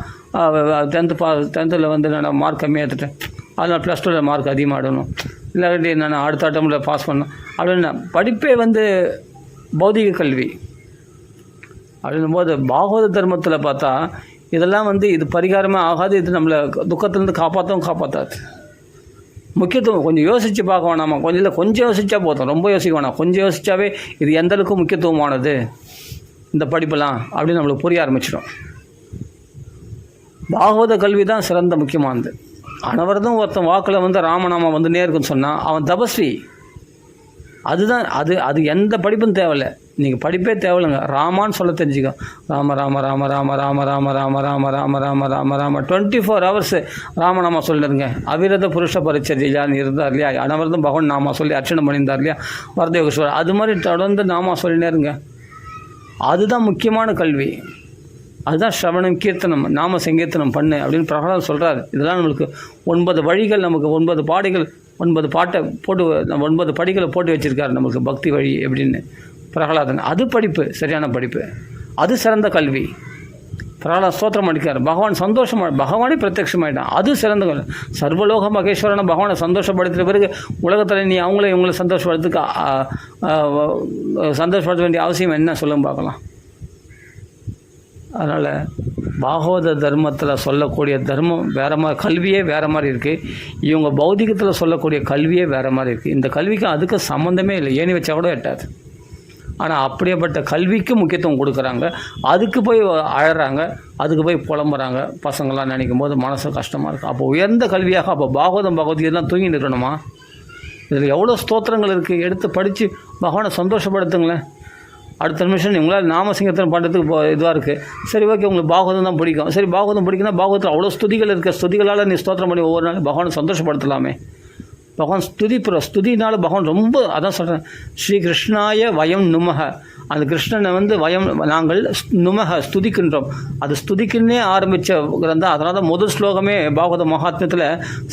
10th வந்து நான் மார்க் கம்மியாக எடுத்துட்டேன், அதனால் +2 மார்க் அதிகமாகிடணும், இல்லாட்டி நான் அடுத்த அட்டம்ல பாஸ் பண்ணேன் அப்படின்னா படிப்பே வந்து பௌதிக கல்வி. அப்படின்னும் போது பாகவத தர்மத்தில் பார்த்தா இதெல்லாம் வந்து இது பரிகாரமே ஆகாது. இது நம்மளை துக்கத்துலேருந்து காப்பாற்றாது. முக்கியத்துவம் கொஞ்சம் யோசித்து பார்க்க வேணாமா? கொஞ்சம் யோசித்தா போதும், ரொம்ப யோசிக்க வேணாம். கொஞ்சம் யோசித்தாவே இது எந்தளவுக்கு முக்கியத்துவமானது இந்த படிப்பெல்லாம் அப்படின்னு நம்மளுக்கு புரிய ஆரம்பிச்சிடும். பாகவத கல்வி தான் சிறந்த முக்கியமானது. அனவரதும் ஒருத்தன் வாக்கில் வந்து ராமநாமம் வந்து நேருக்குன்னு சொன்னால் அவன் தபஸ்வி. அதுதான் அது எந்த படிப்பும் தேவையில்லை. நீங்கள் படிப்பே தேவையில்லைங்க, ராமான்னு சொல்ல தெரிஞ்சுக்கோ. ராம ராம ராம ராம ராம ராம ராம ராம ராம ராம ராம ராம 24 hours ராமநாமா சொல்லிடுங்க. அவிரத புருஷ பரிச்சர்யான்னு இருந்தார் இல்லையா, அனவரதும் பகவான் நாமா சொல்லி அர்ச்சனை பண்ணியிருந்தார் இல்லையா வரதயோகேஸ்வரர், அது மாதிரி தொடர்ந்து நாமா சொல்லினே இருங்க. அதுதான் முக்கியமான கல்வி. அதுதான் ஸ்ரவணம் கீர்த்தனம் நாம சங்கீர்த்தனம் பண்ணு அப்படின்னு பிரகலாதம் சொல்கிறார். இதெல்லாம் நம்மளுக்கு 9 வழிகள், நமக்கு 9 பாடைகள், 9 பாட்டை போட்டு 9 படிகளை போட்டு வச்சுருக்காரு நமக்கு பக்தி வழி எப்படின்னு பிரகலாதன். அது படிப்பு, சரியான படிப்பு, அது சிறந்த கல்வி. பிரகலாத ஸ்தோத்திரம் அடிக்கார், பகவான் சந்தோஷமாக, பகவானே பிரத்யட்சமாயிட்டான், அது சிறந்த கல்வி. சர்வலோக மகேஸ்வரனை பகவானை சந்தோஷப்படுத்துகிற பிறகு உலகத்தில் நீ இவங்களை சந்தோஷப்படுத்த வேண்டிய அவசியம் என்ன சொல்லுங்க பார்க்கலாம். அதனால் பாகவத தர்மத்தில் சொல்லக்கூடிய தர்மம் வேறு மாதிரி, கல்வியே வேறு மாதிரி இருக்குது. இவங்க பௌதிகத்தில் சொல்லக்கூடிய கல்வியே வேறு மாதிரி இருக்குது. இந்த கல்விக்கு அதுக்கு சம்மந்தமே இல்லை, ஏணி வச்சா கூட எட்டாது. ஆனால் அப்படியேப்பட்ட கல்விக்கு முக்கியத்துவம் கொடுக்குறாங்க, அதுக்கு போய் அழறாங்க, அதுக்கு போய் புலம்புறாங்க. பசங்களாம் நினைக்கும் போது மனசு கஷ்டமாக இருக்குது. அப்போ உயர்ந்த கல்வியாக அப்போ பகவத்கீதைலாம் தூங்கி நிற்கணுமா? இதில் எவ்வளோ ஸ்தோத்திரங்கள் இருக்குது, எடுத்து படித்து பகவானை சந்தோஷப்படுத்துங்களேன். அடுத்த நிமிஷம் உங்களால் நாமசிங்கத்தனம் பண்ணுறதுக்கு இதுவாக இருக்குது. சரி, ஓகே, உங்களுக்கு பாகவதம் தான் பிடிக்கும். சரி, பாகவதம் பிடிக்குன்னா பாகவதத்தில் அவ்வளோ ஸ்துதிகள் இருக்குது, ஸ்துதிகளால் நீ ஸ்தோத்திரம் பண்ணி ஒவ்வொரு நாளும் பகவானை சந்தோஷப்படுத்தலாமே. பகவான் ஸ்துதினால பகவான் ரொம்ப அதான் சொல்கிறேன், ஸ்ரீ கிருஷ்ணாய வயம் நுமக. அந்த கிருஷ்ணனை வந்து வயம் நாங்கள் நுமக ஸ்துதிக்கின்றோம். அது ஸ்துதிக்குன்னே ஆரம்பித்த கிரந்தம். அதனால தான் முதல் ஸ்லோகமே பாகவத மகாத்மியத்தில்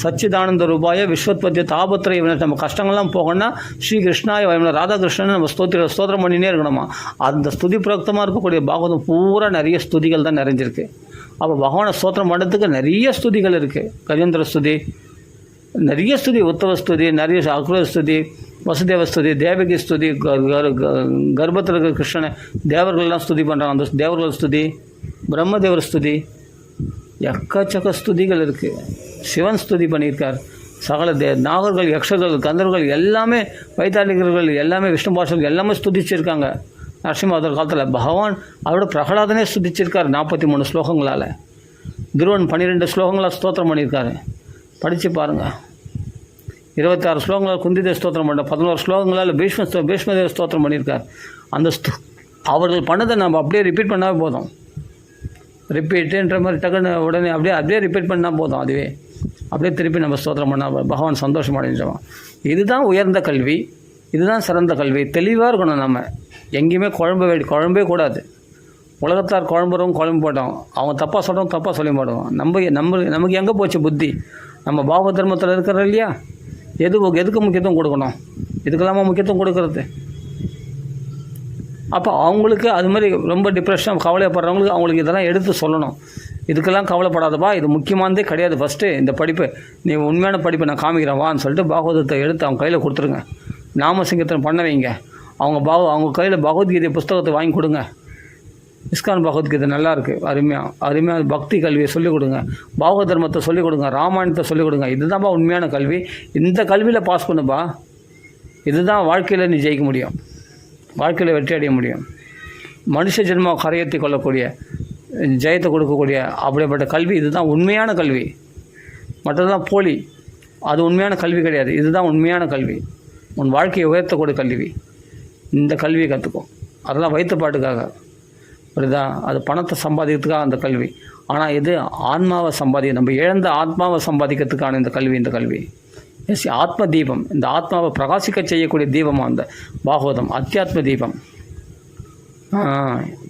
சச்சிதானந்த ரூபாய விஸ்வத்பத்திய தாபத்திரை நம்ம கஷ்டங்கள்லாம் போகணும்னா ஸ்ரீ கிருஷ்ணாய வயம் ராதாகிருஷ்ணன் நம்ம ஸ்தோத்திரம் பண்ணினே இருக்கணுமா. அந்த ஸ்துதி பிரக்தமாக இருக்கக்கூடிய பாகவதம் பூரா நிறைய ஸ்துதிகள் தான் நிறைஞ்சிருக்கு. அப்போ பகவானை ஸ்தோத்திரம் பண்ணுறதுக்கு நிறைய ஸ்துதிகள் இருக்குது. கஜேந்திர ஸ்துதி, நிறைய ஸ்துதி, உத்தவ ஸ்துதி, நிறைய அக்ரூர ஸ்துதி, வசுதேவ ஸ்துதி, தேவகி ஸ்துதி, கர்ப்பத்தில் இருக்கிற கிருஷ்ணனை தேவர்கள்லாம் ஸ்துதி பண்ணுறாங்க, அந்த தேவர்கள் ஸ்துதி, பிரம்மதேவர் ஸ்துதி, எக்கச்சக்க ஸ்துதிகள் இருக்குது. சிவன் ஸ்துதி பண்ணியிருக்கார். சகல நாகர்கள், யக்ஷர்கள், கந்தர்கள் எல்லாமே, வைத்தாளிகர்கள் எல்லாமே, விஷ்ணு பாஷர்கள் எல்லாமே ஸ்துதிச்சிருக்காங்க. நரசிம்மாவதார் காலத்தில் பகவான் அவரோட பிரகலாதனே ஸ்துதிச்சிருக்கார் 43 ஸ்லோகங்களால். துருவன் 12 ஸ்லோகங்களால் ஸ்தோத்திரம் பண்ணியிருக்காரு. படித்து பாருங்கள். 26 ஸ்லோகங்களால் குந்திதேவ ஸ்தோத்திரம் பண்ண, 11 ஸ்லோகங்களால் பீஷ்மதேவ ஸ்தோத்திரம் பண்ணியிருக்கார். அந்த அவர்கள் பண்ணதை நம்ம அப்படியே ரிப்பீட் பண்ணால் போதும். ரிப்பீட்டுன்ற மாதிரி டக்குன்னு உடனே அப்படியே ரிப்பீட் பண்ணால் போதும். அதுவே அப்படியே திருப்பி நம்ம ஸ்தோத்திரம் பண்ணால் பகவான் சந்தோஷம் அடைஞ்சிடுவான். இதுதான் உயர்ந்த கல்வி, இதுதான் சிறந்த கல்வி. தெளிவாக இருக்கணும். நம்ம எங்கேயுமே குழம்பே கூடாது. உலகத்தார் குழம்பு போட்டோம், அவங்க தப்பாக சொல்கிறோம், தப்பாக சொல்லி போடுவோம். நமக்கு எங்கே போச்சு புத்தி? நம்ம பாகவத தர்மத்தில் இருக்கிறோம் இல்லையா? எதுக்கு முக்கியத்துவம் கொடுக்கணும்? இதுக்கெல்லாமா முக்கியத்துவம் கொடுக்கறது? அப்போ அவங்களுக்கு அது மாதிரி ரொம்ப டிப்ரெஷன் கவலைப்படுறவங்களுக்கு அவங்களுக்கு இதெல்லாம் எடுத்து சொல்லணும். இதுக்கெல்லாம் கவலைப்படாதப்பா, இது முக்கியமானதே கிடையாது. ஃபஸ்ட்டு இந்த படிப்பு, நீ உண்மையான படிப்பை நான் காமிக்கிறேன் வான்னு சொல்லிட்டு பாகவதத்தை எடுத்து அவங்க கையில் கொடுத்துருங்க. நாமசங்கீர்த்தனம் பண்ண வைங்க. அவங்க கையில் பகவத்கீதை புஸ்தகத்தை வாங்கி கொடுங்க. இஸ்கான் பகவத்கீதை நல்லாயிருக்கு, அருமையாக பக்தி கல்வியை சொல்லிக் கொடுங்க, பாகவத தர்மத்தை சொல்லிக் கொடுங்க, ராமாயணத்தை சொல்லிக் கொடுங்க. இதுதான்ப்பா உண்மையான கல்வி. இந்த கல்வியில் பாஸ் பண்ணுப்பா. இதுதான் வாழ்க்கையில் நீ ஜெயிக்க முடியும், வாழ்க்கையில் வெற்றி அடைய முடியும். மனுஷ ஜென்மம் கரையேற்றி கொள்ளக்கூடிய, ஜெயத்தை கொடுக்கக்கூடிய அப்படிப்பட்ட கல்வி இதுதான் உண்மையான கல்வி. மற்றதுதான் போலி, அது உண்மையான கல்வி கிடையாது. இதுதான் உண்மையான கல்வி, உன் வாழ்க்கையை உயர்த்தக்கூடிய கல்வி. இந்த கல்வியை கற்றுக்கும். அதெல்லாம் வயிற்றுப்பாட்டுக்காக புரியுதா? அது பணத்தை சம்பாதிக்கிறதுக்காக அந்த கல்வி. ஆனால் இது ஆன்மாவை நம்ம இழந்த ஆத்மாவை சம்பாதிக்கிறதுக்கான இந்த கல்வி. எஸ், ஆத்ம தீபம். இந்த ஆத்மாவை பிரகாசிக்க செய்யக்கூடிய தீபமாக அந்த பாகவதம், அத்தியாத்ம தீபம்.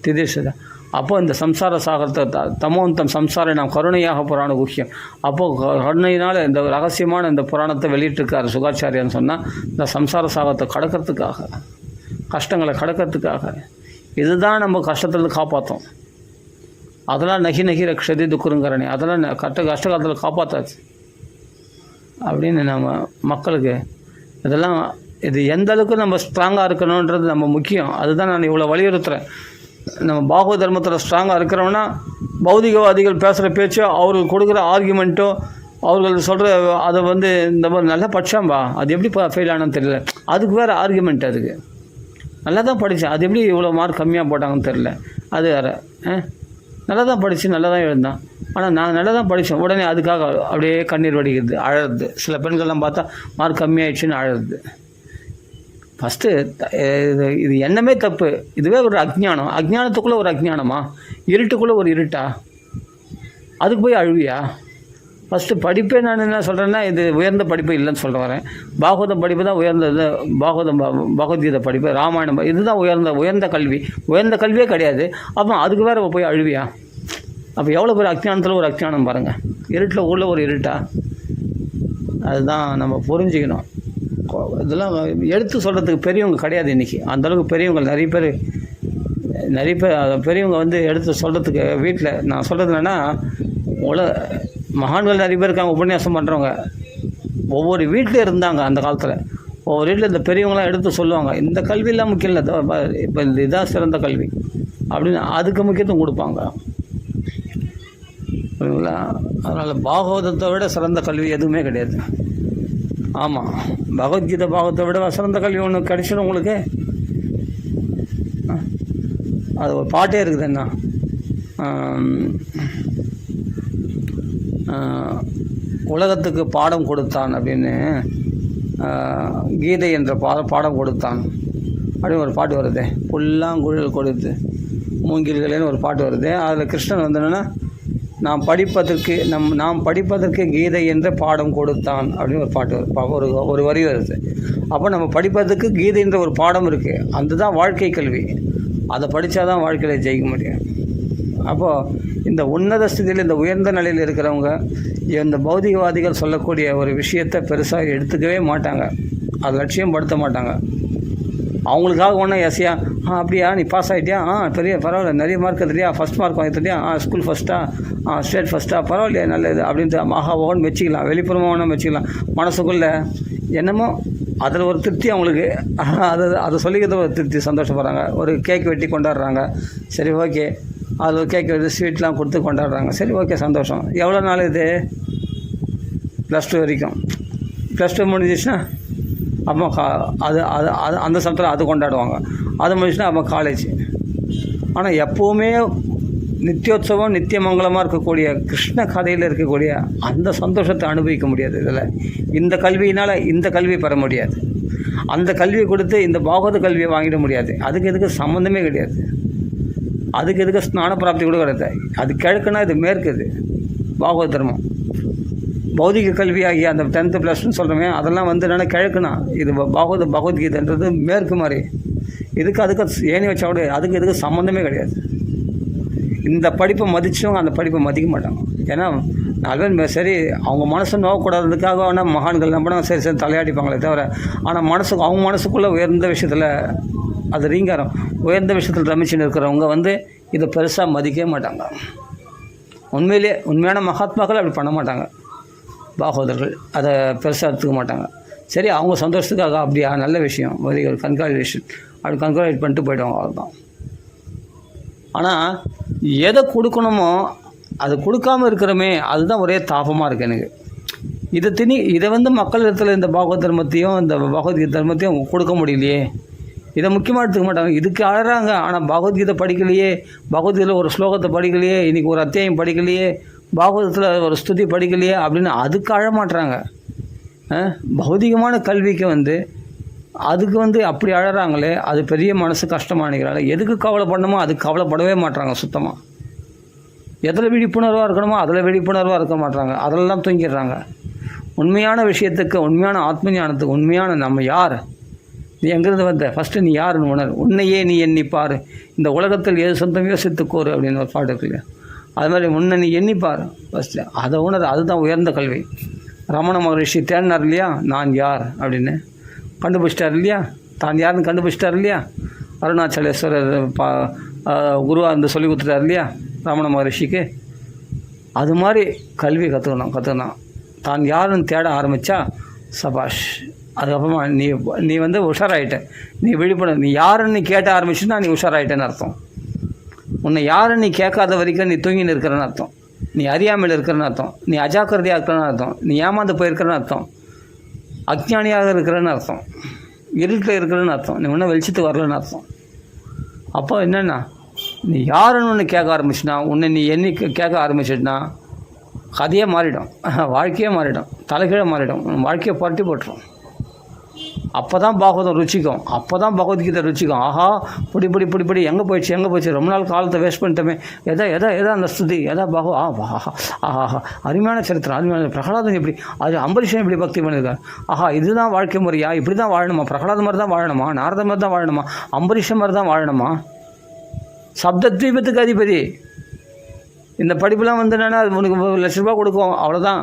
திதிஷத. அப்போது இந்த சம்சார சாகரத்தை தமோந்தம் சம்சாரை நாம் கருணையாக புராண குஹ்யம். அப்போது கருணையினால் இந்த ரகசியமான இந்த புராணத்தை வெளியிட்டிருக்கார் சுகாச்சாரியான்னு சொன்னால், இந்த சம்சார சாகரத்தை கடக்கிறதுக்காக, கஷ்டங்களை கடக்கிறதுக்காக. இதுதான் நம்ம கஷ்டத்துலேருந்து காப்பாற்றோம். அதெல்லாம் நகி ரக்ஷதி துக்குருங்கரணி, அதெல்லாம் கஷ்டகாலத்தில் காப்பாற்றாச்சு அப்படின்னு நம்ம மக்களுக்கு இதெல்லாம் இது எந்த அளவுக்கு நம்ம ஸ்ட்ராங்காக இருக்கணுன்றது நம்ம முக்கியம். அதுதான் நான் இவ்வளோ வலியுறுத்துகிறேன். நம்ம பாகவத தர்மத்தில் ஸ்ட்ராங்காக இருக்கிறோம்னா பௌதிகவாதிகள் பேசுகிற பேச்சோ, அவர்கள் கொடுக்குற ஆர்கியூமெண்ட்டோ, அவர்கள் சொல்கிற அதை இந்த மாதிரி நல்லா படித்தாம்பா, அது எப்படி ஃபெயில் ஆனான்னு தெரியல, அதுக்கு வேறு ஆர்கியூமெண்ட். அதுக்கு நல்லா தான் படித்தேன், அது எப்படி இவ்வளோ மார்க் கம்மியாக போட்டாங்கன்னு தெரில, அது வேறு. நல்லா தான் படித்து நல்லா தான் எழுந்தான், ஆனால் நான் நல்லா தான் படித்தேன், உடனே அதுக்காக அப்படியே கண்ணீர் வடிக்கிறது, அழறது. சில பெண்கள்லாம் பார்த்தா மார்க் கம்மியாயிடுச்சுன்னு அழறது. ஃபஸ்ட்டு இது எண்ணமே தப்பு. இதுவே ஒரு அஜ்ஞானம். அஜ்ஞானத்துக்குள்ளே ஒரு அஜ்ஞானமா? இருட்டுக்குள்ளே ஒரு இருட்டா? அதுக்கு போய் அழுவியா? ஃபஸ்ட்டு படிப்பே நான் என்ன சொல்கிறேன்னா, இது உயர்ந்த படிப்பு இல்லைன்னு சொல்ல வரேன். பாகவதம் படிப்பு தான் உயர்ந்தது. பகவத்கீதை படிப்பு, ராமாயணம், இதுதான் உயர்ந்த கல்வி. உயர்ந்த கல்வியே கிடையாது. அப்போ அதுக்கு வேறு போய் அழுவியா? அப்போ எவ்வளோ பேர் அஜ்ஞானத்தில் ஒரு அஜ்ஞானம் பாருங்கள். இருட்டில் உள்ள ஒரு இருட்டா? அதுதான் நம்ம புரிஞ்சுக்கணும். இதெல்லாம் எடுத்து சொல்கிறதுக்கு பெரியவங்க கிடையாது இன்றைக்கி. அந்தளவுக்கு பெரியவங்க நிறைய பேர் பெரியவங்க எடுத்து சொல்கிறதுக்கு வீட்டில் நான் சொல்கிறது என்னென்னா, மகான்கள் நிறைய பேர் இருக்காங்க, உபன்யாசம் பண்ணுறவங்க. ஒவ்வொரு வீட்டில் இருந்தாங்க அந்த காலத்தில். ஒவ்வொரு வீட்டில் இந்த பெரியவங்களாம் எடுத்து சொல்லுவாங்க, இந்த கல்வியெல்லாம் முக்கியம் இல்லை, இப்போ இதுதான் சிறந்த கல்வி அப்படின்னு அதுக்கு முக்கியத்துவம் கொடுப்பாங்க. புரியுங்களா? அதனால் பாகவதத்தை விட சிறந்த கல்வி எதுவுமே கிடையாது. ஆமாம், பகவத்கீதை பாகவத்தை விட சிறந்த கல்வி ஒன்று கிடைச்சிடும் உங்களுக்கு. அது ஒரு பாட்டே இருக்குது. என்ன உலகத்துக்கு பாடம் கொடுத்தான் அப்படின்னு, கீதை என்ற பாடம் கொடுத்தான் அப்படின்னு ஒரு பாட்டு வருது. புல்லாங்குழல் கொடுத்து மூங்கில்களேன்னு ஒரு பாட்டு வருது. அதில் கிருஷ்ணன் என்னென்னா, நாம் படிப்பதற்கு கீதை என்ற பாடம் கொடுத்தான் அப்படின்னு ஒரு பாட்டு ஒரு வரி வருது. அப்போ நம்ம படிப்பதற்கு கீதை என்ற ஒரு பாடம் இருக்குது, அதுதான் வாழ்க்கை கல்வி. அதை படித்தா தான் வாழ்க்கையில் ஜெயிக்க முடியும். அப்போது இந்த உன்னத ஸ்திதியில், இந்த உயர்ந்த நிலையில் இருக்கிறவங்க இந்த பௌதிகவாதிகள் சொல்லக்கூடிய ஒரு விஷயத்தை பெருசாக எடுத்துக்கவே மாட்டாங்க, அது லட்சியம் படுத்த மாட்டாங்க. அவங்களுக்காக ஒன்றா எஸ்யா அப்படியா நீ பாஸ் ஆகிட்டியா, பெரிய பரவாயில்ல, நிறைய மார்க் எடுத்துட்டியா, ஃபஸ்ட் மார்க் வாங்கிட்டியா, ஸ்கூல் ஃபஸ்ட்டா, ஸ்டேட் ஃபஸ்ட்டா, பரவாயில்லையா, நல்லது அப்படின்ட்டு ஓன்னு மெச்சிக்கலாம், வெளிப்புறமாக ஒன்றா மெச்சிக்கலாம். மனசுக்குள்ளே என்னமோ அதில் ஒரு திருப்தி அவங்களுக்கு, அதை சொல்லிக்கிறது ஒரு திருப்தி, சந்தோஷப்படுறாங்க. ஒரு கேக் வெட்டி கொண்டாடுறாங்க, சரி ஓகே, அது ஒரு கேக் வெட்டி ஸ்வீட்லாம் கொடுத்து கொண்டாடுறாங்க, சரி ஓகே சந்தோஷம். எவ்வளோ நாள் இது? +2 வரைக்கும். +2 முடிஞ்சிச்சுன்னா அம்மா அது அது அது அந்த சமயத்தில் அது கொண்டாடுவாங்க. அது முடிச்சுன்னா அம்மா காலேஜ். ஆனால் எப்போவுமே நித்தியோத்சவம் நித்தியமங்கலமாக இருக்கக்கூடிய கிருஷ்ண கதையில் இருக்கக்கூடிய அந்த சந்தோஷத்தை அனுபவிக்க முடியாது. இதில் இந்த கல்வியினால் இந்த கல்வி பெற முடியாது. அந்த கல்வியை கொடுத்து இந்த பாகவத கல்வியை வாங்கிட முடியாது. அதுக்கு எதுக்கு சம்மந்தமே கிடையாது. அதுக்கு எதுக்கு ஸ்நான பிராப்தி கூட கிடையாது. அது கிழக்குன்னா இது மேற்குது பாகவத தர்மம். பௌதிக கல்வி ஆகிய அந்த 10th +2 சொல்கிறோமே, அதெல்லாம் வந்து என்னென்னா கிழக்குனா, இது பகவத்கீதைன்றது மேற்கு மாதிரி. அதுக்கு ஏணி வச்சா கூட அதுக்கு எதுக்கு சம்மந்தமே கிடையாது. இந்த படிப்பை மதித்தவங்க அந்த படிப்பை மதிக்க மாட்டாங்க. ஏன்னா 4 பேர் சரி அவங்க மனசை நோக்கக்கூடாததுக்காக வேணால் மகான்கள் நம்பினா சரி தலையாடிப்பாங்களே தவிர, ஆனால் அவங்க மனசுக்குள்ளே உயர்ந்த விஷயத்தில் அது ரீங்காரம், உயர்ந்த விஷயத்தில் ரமிச்சுன்னு இருக்கிறவங்க வந்து இதை பெருசாக மதிக்கவே மாட்டாங்க. உண்மையான மகாத்மாக்கள் அப்படி பண்ண மாட்டாங்க. பாகவதர்கள் அதை பெருசாக எடுத்துக்க மாட்டாங்க. சரி அவங்க சந்தோஷத்துக்காக அப்படியா நல்ல விஷயம், ஒரு கன்க்ராச்சுலேஷன் அப்படி கன்க்ராச்சுலேட் பண்ணிட்டு போய்டுவாங்க, அவ்வளோதான். ஆனால் எதை கொடுக்கணுமோ அது கொடுக்காமல் இருக்கிறோமே, அதுதான் ஒரே தாபமாக இருக்குது எனக்கு. இதை வந்து மக்கள் இடத்துல இந்த பாகவத தர்மத்தையும் இந்த பகவத்கீதை தர்மத்தையும் கொடுக்க முடியலையே, இதை முக்கியமாக எடுத்துக்க மாட்டாங்க. இதுக்கு அழறாங்க. ஆனால் பகவத்கீதை படிக்கலையே, பகவத்கீதையில் ஒரு ஸ்லோகத்தை படிக்கலையே, இன்றைக்கி ஒரு அத்தியாயம் படிக்கலையே, பாகவதத்தில் ஒரு ஸ்துதி படிக்கலையே அப்படின்னு அதுக்கு அழமாட்டுறாங்க. பௌதிகமான கல்விக்கு வந்து அதுக்கு வந்து அப்படி அழறாங்களே, அது பெரிய மனசு கஷ்டமானிக்கிறாங்க. எதுக்கு கவலைப்படணுமோ அதுக்கு கவலைப்படவே மாட்டுறாங்க சுத்தமாக. எதில் விழிப்புணர்வாக இருக்கணுமோ அதில் விழிப்புணர்வாக இருக்க மாட்டாங்க, அதெல்லாம் தூங்கிடுறாங்க. உண்மையான விஷயத்துக்கு, உண்மையான ஆத்ம ஞானத்துக்கு, உண்மையான நம்ம யார், நீ எங்கேருந்து வந்த, ஃபஸ்ட்டு நீ யாருன்னு உணர், உன்னையே நீ எண்ணிப்பார், இந்த உலகத்தில் எது சொந்தம் யோசித்துக்கோரு அப்படின்னு ஒரு பாட்டு இருக்கு இல்லையா, அது மாதிரி முன்ன நீ எண்ணிப்பார் ஃபஸ்ட்டு, அதை உணர். அதுதான் உயர்ந்த கல்வி. ரமண மகரிஷி தேடினார் இல்லையா, நான் யார் அப்படின்னு கண்டுபிடிச்சிட்டார் இல்லையா, தான் யாருன்னு கண்டுபிடிச்சிட்டார் இல்லையா, அருணாச்சலேஸ்வரர் குருவாக இருந்து சொல்லி கொடுத்துட்டார் இல்லையா ரமண மகரிஷிக்கு. அது மாதிரி கல்வி கற்றுக்கணும். தான் யாருன்னு தேட ஆரம்பித்தா சபாஷ். அதுக்கப்புறமா நீ வந்து உஷாராயிட்ட, நீ விழிப்புணர்வு, நீ யாருன்னு கேட்ட ஆரம்பிச்சுன்னா நீ உஷாராயிட்டேன்னு அர்த்தம். உன்னை யாரும் நீ கேட்காத வரைக்கும் நீ தூங்கின்னு இருக்கிறன்னு அர்த்தம், நீ அறியாமல் இருக்கிறன்னு அர்த்தம், நீ அஜாக்கிரதையாக இருக்கிறன்னு அர்த்தம், நீ ஏமாந்து போயிருக்கிறன்னு அர்த்தம், அஜ்ஞானியாக இருக்கிறன்னு அர்த்தம், இருட்டில் இருக்கிறன்னு அர்த்தம், நீ இன்னும் வெளிச்சத்துக்கு வரலன்னு அர்த்தம். அப்போ என்னென்னா நீ யாருன்னு ஒன்று கேட்க ஆரம்பிச்சுன்னா, உன்னை நீ கேட்க ஆரம்பிச்சிட்டுனா கதையே மாறிடும், வாழ்க்கையே மாறிடும், தலைகீழே மாறிடும், வாழ்க்கையை புரட்டி போட்டுரும். அப்போ தான் பாகவதம் ருச்சிக்கும், அப்போ தான் பகவத்கீதை ருச்சிக்கும். ஆஹா பிடி எங்கே போயிடுச்சு, ரொம்ப நாள் காலத்தை வேஸ்ட் பண்ணிட்டோமே, எதா அந்த ஸ்துதி, ஆஹா அருமையான சரித்திரம், அருமையான பிரகலாதன் இப்படி, அது அம்பரீஷன் இப்படி பக்தி பண்ணியிருக்காரு. ஆஹா இதுதான் வாழ்க்கை முறையா, இப்படி தான் வாழணுமா, பிரகலாத மாதிரி தான் வாழணுமா, நாரத மாதிரி தான் வாழணுமா, அம்பரீஷன் மாதிரி தான் வாழணுமா, சப்தத்வீபத்துக்கு அதிபதி. இந்த படிப்புலாம் வந்து என்னென்னா அது உனக்கு ₹1,00,000 கொடுக்கும், அவ்வளோதான்.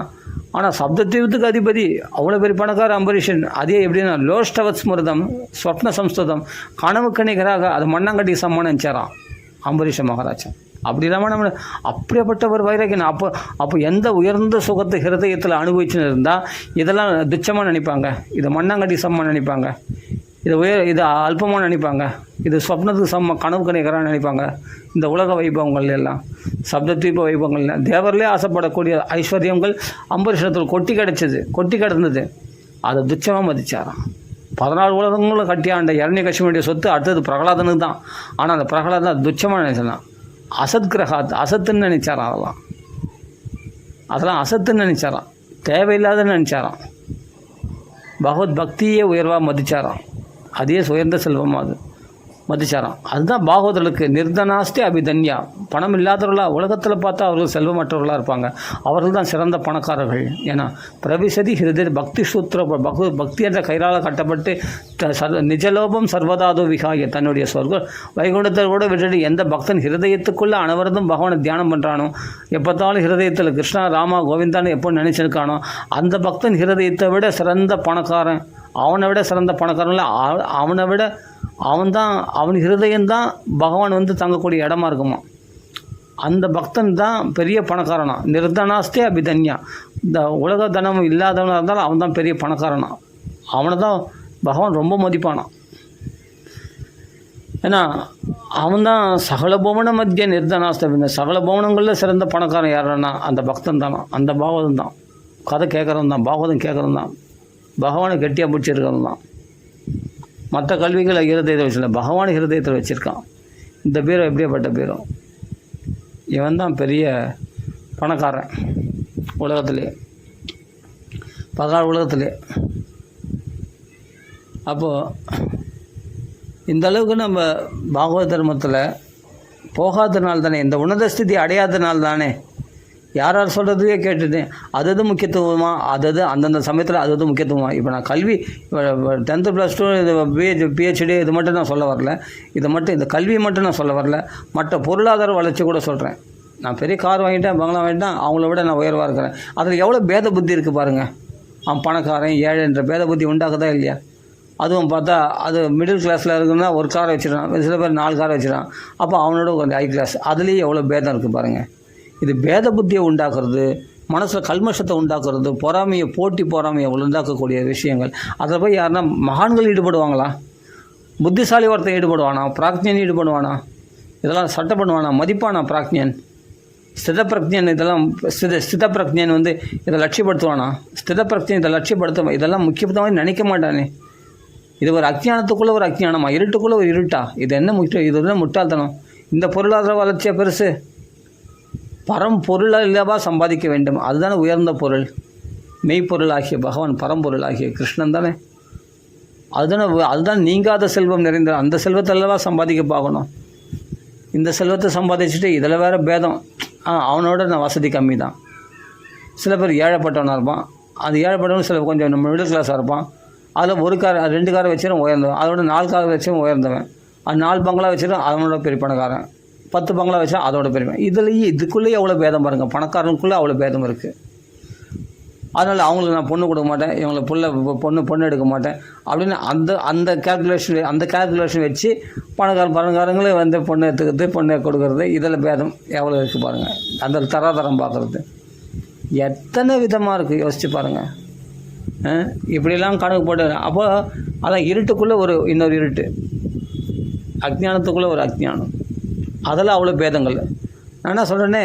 ஆனால் சப்தத்வீபத்துக்கு அதிபதி அவ்வளோ பெரிய பணக்கார அம்பரீஷன். அதே எப்படின்னா லோஷ்டவத் ஸ்மிருதம் ஸ்வப்ன சம்ஸ்கிருதம் கனவு கணிகராக அது மண்ணாங்கட்டி சம்மானம் நினச்சாராம் அம்பரீஷ மகாராஜா. அப்படி இல்லாமல் நம்ம அப்படியேப்பட்ட ஒரு வைராக்கியம். அப்போ எந்த உயர்ந்த சுகத்தை ஹிருதயத்தில் அனுபவிச்சுன்னு இருந்தால் இதெல்லாம் துச்சமாக நினைப்பாங்க, இதை மண்ணாங்கட்டி சம்மானம் நினைப்பாங்க, இது அல்பமாக நினைப்பாங்க, இது சொப்னத்துக்கு கனவு கணிகராக நினைப்பாங்க. இந்த உலக வைபவங்கள் எல்லாம் சப்தத்வீப வைபவங்கள் தேவர்களே ஆசைப்படக்கூடிய ஐஸ்வர்யங்கள் அம்பரீஷத்தில் கொட்டி கிடந்தது. அதை துச்சமாக மதிச்சாராம். 14 உலகங்களும் கட்டி ஆண்ட இரண்யகசிபனுடைய சொத்து அடுத்தது பிரகலாதனுக்கு தான். ஆனால் அந்த பிரகலாதன் துச்சமாக நினைச்சான், அசத்துன்னு நினைச்சாராம். அதெல்லாம் அசத்துன்னு நினைச்சாராம், தேவையில்லாதன்னு நினைச்சாராம். பகவத் பக்தியே உயர்வாக மதிச்சாராம். அதே உயர்ந்த செல்வமாக அது. மதிச்சாராம். அதுதான் பாகவதர்களுக்கு நிர்தனாஸ்தி அபிதன்யா. பணம் இல்லாதவர்களாக உலகத்தில் பார்த்தா அவர்கள் செல்வமற்றவர்களாக இருப்பாங்க. அவர்கள் தான் சிறந்த பணக்காரர்கள். ஏன்னா பிரவிசதி ஹிருதய பக்தி சூத்திர பக்தி என்ற கயிறால் கட்டப்பட்டு நிஜலோபம் சர்வதாதோ விகாய தன்னுடைய சொர்க்க வைகுண்டத்தை கூட விட்டுட்டு எந்த பக்தன் ஹிருதயத்துக்குள்ளே அனைவரதும் பகவானை தியானம் பண்ணுறானோ, எப்போத்தாலும் ஹிருதயத்தில் கிருஷ்ணா ராமா கோவிந்தான்னு எப்போ நினச்சிருக்கானோ, அந்த பக்தன் ஹிருதயத்தை விட சிறந்த பணக்காரன். அவனை விட சிறந்த பணக்காரன் அவனை விட அவன் ஹிருதயம்தான் பகவான் வந்து தங்கக்கூடிய இடமா இருக்குமா. அந்த பக்தன் தான் பெரிய பணக்காரனா. நிர்தனாஸ்தே அபிதன்யா. இந்த உலக தனம் இல்லாதவனாக இருந்தாலும் அவன் தான் பெரிய பணக்காரனா. அவனை தான் பகவான் ரொம்ப மதிப்பானான். ஏன்னா அவன் தான் சகல புவன மத்திய நிர்தனாஸ்தே. இந்த சகல புவனங்களில் சிறந்த பணக்காரன் யாருன்னா அந்த பக்தன் தானா. அந்த பாகவதம் தான். கதை கேட்குறவன் தான். பாகவதம் கேட்குறவன் தான். பகவானை கெட்டியாக பிடிச்சிருக்கிறவன் தான். மற்ற கல்விகளை ஹிருதயத்தில் வச்சுருந்த பகவான் ஹிருதயத்தில் வச்சுருக்கான். இந்த பீரம் எப்படியாப்பட்ட பீரம். இவன் தான் பெரிய பணக்காரன் உலகத்திலே, உலகத்திலே. அப்போது இந்த அளவுக்கு நம்ம பாகவத தர்மத்தில் போகாதனால தானே, இந்த உன்னத ஸ்திதி அடையாதனால தானே யார் சொல்கிறதையே கேட்டுட்டு அது முக்கியத்துவமா, அந்தந்த சமயத்தில் அது முக்கியத்துவமா. இப்போ நான் கல்வி 10th +2 இது PhD இது மட்டும் நான் சொல்ல வரல. இதை மட்டும் இந்த கல்வி மட்டும் நான் சொல்ல வரல. மற்ற பொருளாதார வளர்ச்சி கூட சொல்கிறேன். நான் பெரிய கார் வாங்கிட்டேன், பங்களா வாங்கிட்டேன், அவங்கள விட நான் உயர்வாக இருக்கிறேன். அதில் எவ்வளோ பேத புத்தி இருக்குது பாருங்கள். அவன் பணக்காரன் ஏழைன்ற பேத புத்தி உண்டாக்குதா இல்லையா? அதுவும் பார்த்தா அது மிடில் கிளாஸில் இருக்குன்னா ஒரு காரை வச்சுருக்கான், சில பேர் 4 காரை வச்சுருக்கான். அப்போ அவனோட கொஞ்சம் ஹை கிளாஸ். அதுலேயே எவ்வளோ பேதம் இருக்குது பாருங்கள். இது பேத புத்தியை உண்டாக்குறது, மனசில் கல்மஷத்தை உண்டாக்குறது, போட்டி பொறாமையை உண்டாக்கக்கூடிய விஷயங்கள். அதில் போய் யாருன்னா மகான்கள் ஈடுபடுவாங்களா? புத்திசாலி ஒருத்தன் ஈடுபடுவானா? பிராக்ஞன் ஈடுபடுவானா? இதெல்லாம் சட்டை பண்ணுவானா? மதிப்பானா பிராக்ஞன்? ஸ்திதப்பிரஜன் இதெல்லாம் ஸ்திதப்பிரஜன் வந்து இதை லட்சியப்படுத்துவானா? ஸ்திதப்பிரஜன் இதை லட்சியப்படுத்த இதெல்லாம் முக்கியமாக நினைக்க மாட்டானே. இது ஒரு அஜ்ஞானத்துக்குள்ளே ஒரு அஜ்ஞானமா, இருட்டுக்குள்ளே ஒரு இருட்டா? இது என்ன இது என்ன முட்டாள்தனம்? இந்த பொருளாதார வளர்ச்சியாக பெருசு. பரம்பொருள் இல்லவா சம்பாதிக்க வேண்டும். அதுதானே உயர்ந்த பொருள். மெய்ப்பொருள் ஆகிய பகவான், பரம்பொருள் ஆகிய கிருஷ்ணன் தானே. அதுதான் நீங்காத செல்வம் நிறைந்த அந்த செல்வத்தை அல்லவா சம்பாதிக்க பார்க்கணும். இந்த செல்வத்தை சம்பாதிச்சுட்டு இதில் வேறு பேதம். அவனோட நான் வசதி கம்மி தான். சில பேர் ஏழைப்பட்டவனாக இருப்பான். அது ஏழைப்பட்டவன் சில கொஞ்சம் நம்ம மிடில் கிளாஸாக இருப்பான். அதில் 1 கார் 2 காரை வச்சுரும் உயர்ந்தவன். அதோட 4 கார் வச்சும் உயர்ந்தவன். அது 4 பங்களா வச்சுரும் அவனோட பெரிய பணக்காரன். 10 பங்களா வச்சா அதோட பெருமை. இதுக்குள்ளேயே எவ்வளோ பேதம் பாருங்கள். பணக்காரனுக்குள்ளே அவ்வளோ பேதம் இருக்குது. அதனால் அவங்களுக்கு நான் பொண்ணு கொடுக்க மாட்டேன், இவங்களை பொண்ணு எடுக்க மாட்டேன் அப்படின்னு அந்த கேல்குலேஷன் வச்சு பணக்காரங்களே வந்து பொண்ணு எடுத்துக்கிறது, பொண்ணு கொடுக்கறது. இதில் பேதம் எவ்வளோ இருக்குது பாருங்கள். அந்த தராதரம் பார்க்குறது எத்தனை விதமாக இருக்குது. யோசித்து பாருங்கள். இப்படிலாம் கணக்கு போட்டு அப்போ அதான் இருட்டுக்குள்ளே இன்னொரு இருட்டு, அஜ்ஞானத்துக்குள்ளே ஒரு அஜ்ஞானம். அதில் அவ்வளோ பேதங்கள். நான் என்ன சொல்கிறேன்னே,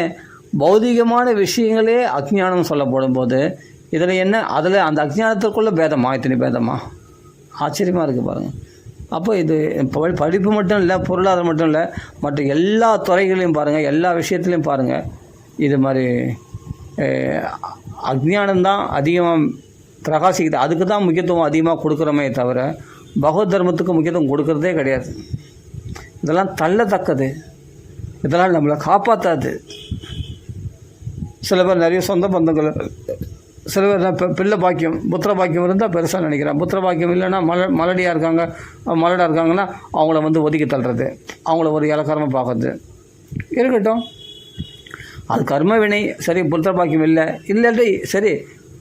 பௌதிகமான விஷயங்களே அஜ்ஞானம் சொல்லப்படும் போது இதில் என்ன, அதில் அந்த அஜ்ஞானத்துக்குள்ளே பேதமா, இத்தனை பேதமா? ஆச்சரியமாக இருக்குது பாருங்கள். அப்போ இது படிப்பு மட்டும் இல்லை, பொருளாதாரம் மட்டும் இல்லை, மற்ற எல்லா துறைகளையும் பாருங்கள், எல்லா விஷயத்துலையும் பாருங்கள். இது மாதிரி அஜ்ஞானம்தான் அதிகமாக பிரகாசிக்குது. அதுக்கு தான் முக்கியத்துவம் அதிகமாக கொடுக்குறோமே தவிர பகவத் தர்மத்துக்கு முக்கியத்துவம் கொடுக்கறதே கிடையாது. இதெல்லாம் தள்ளத்தக்கது, இதெல்லாம் நம்மளை காப்பாற்றாது. சில பேர் நிறைய சொந்த பந்தங்கள், சில பேர் பிள்ளை பாக்கியம், புத்திர பாக்கியம் இருந்தால் பெருசாக நினைக்கிறேன். புத்திர பாக்கியம் இல்லைன்னா மலடியாக இருக்காங்க, மலடாக இருக்காங்கன்னா அவங்கள வந்து ஒதுக்கி தள்ளுறது, அவங்கள ஒரு இலக்காரமாக பார்க்குறது. இருக்கட்டும், அது கர்ம வினை. சரி, புத்திர பாக்கியம் இல்லாட்டி சரி,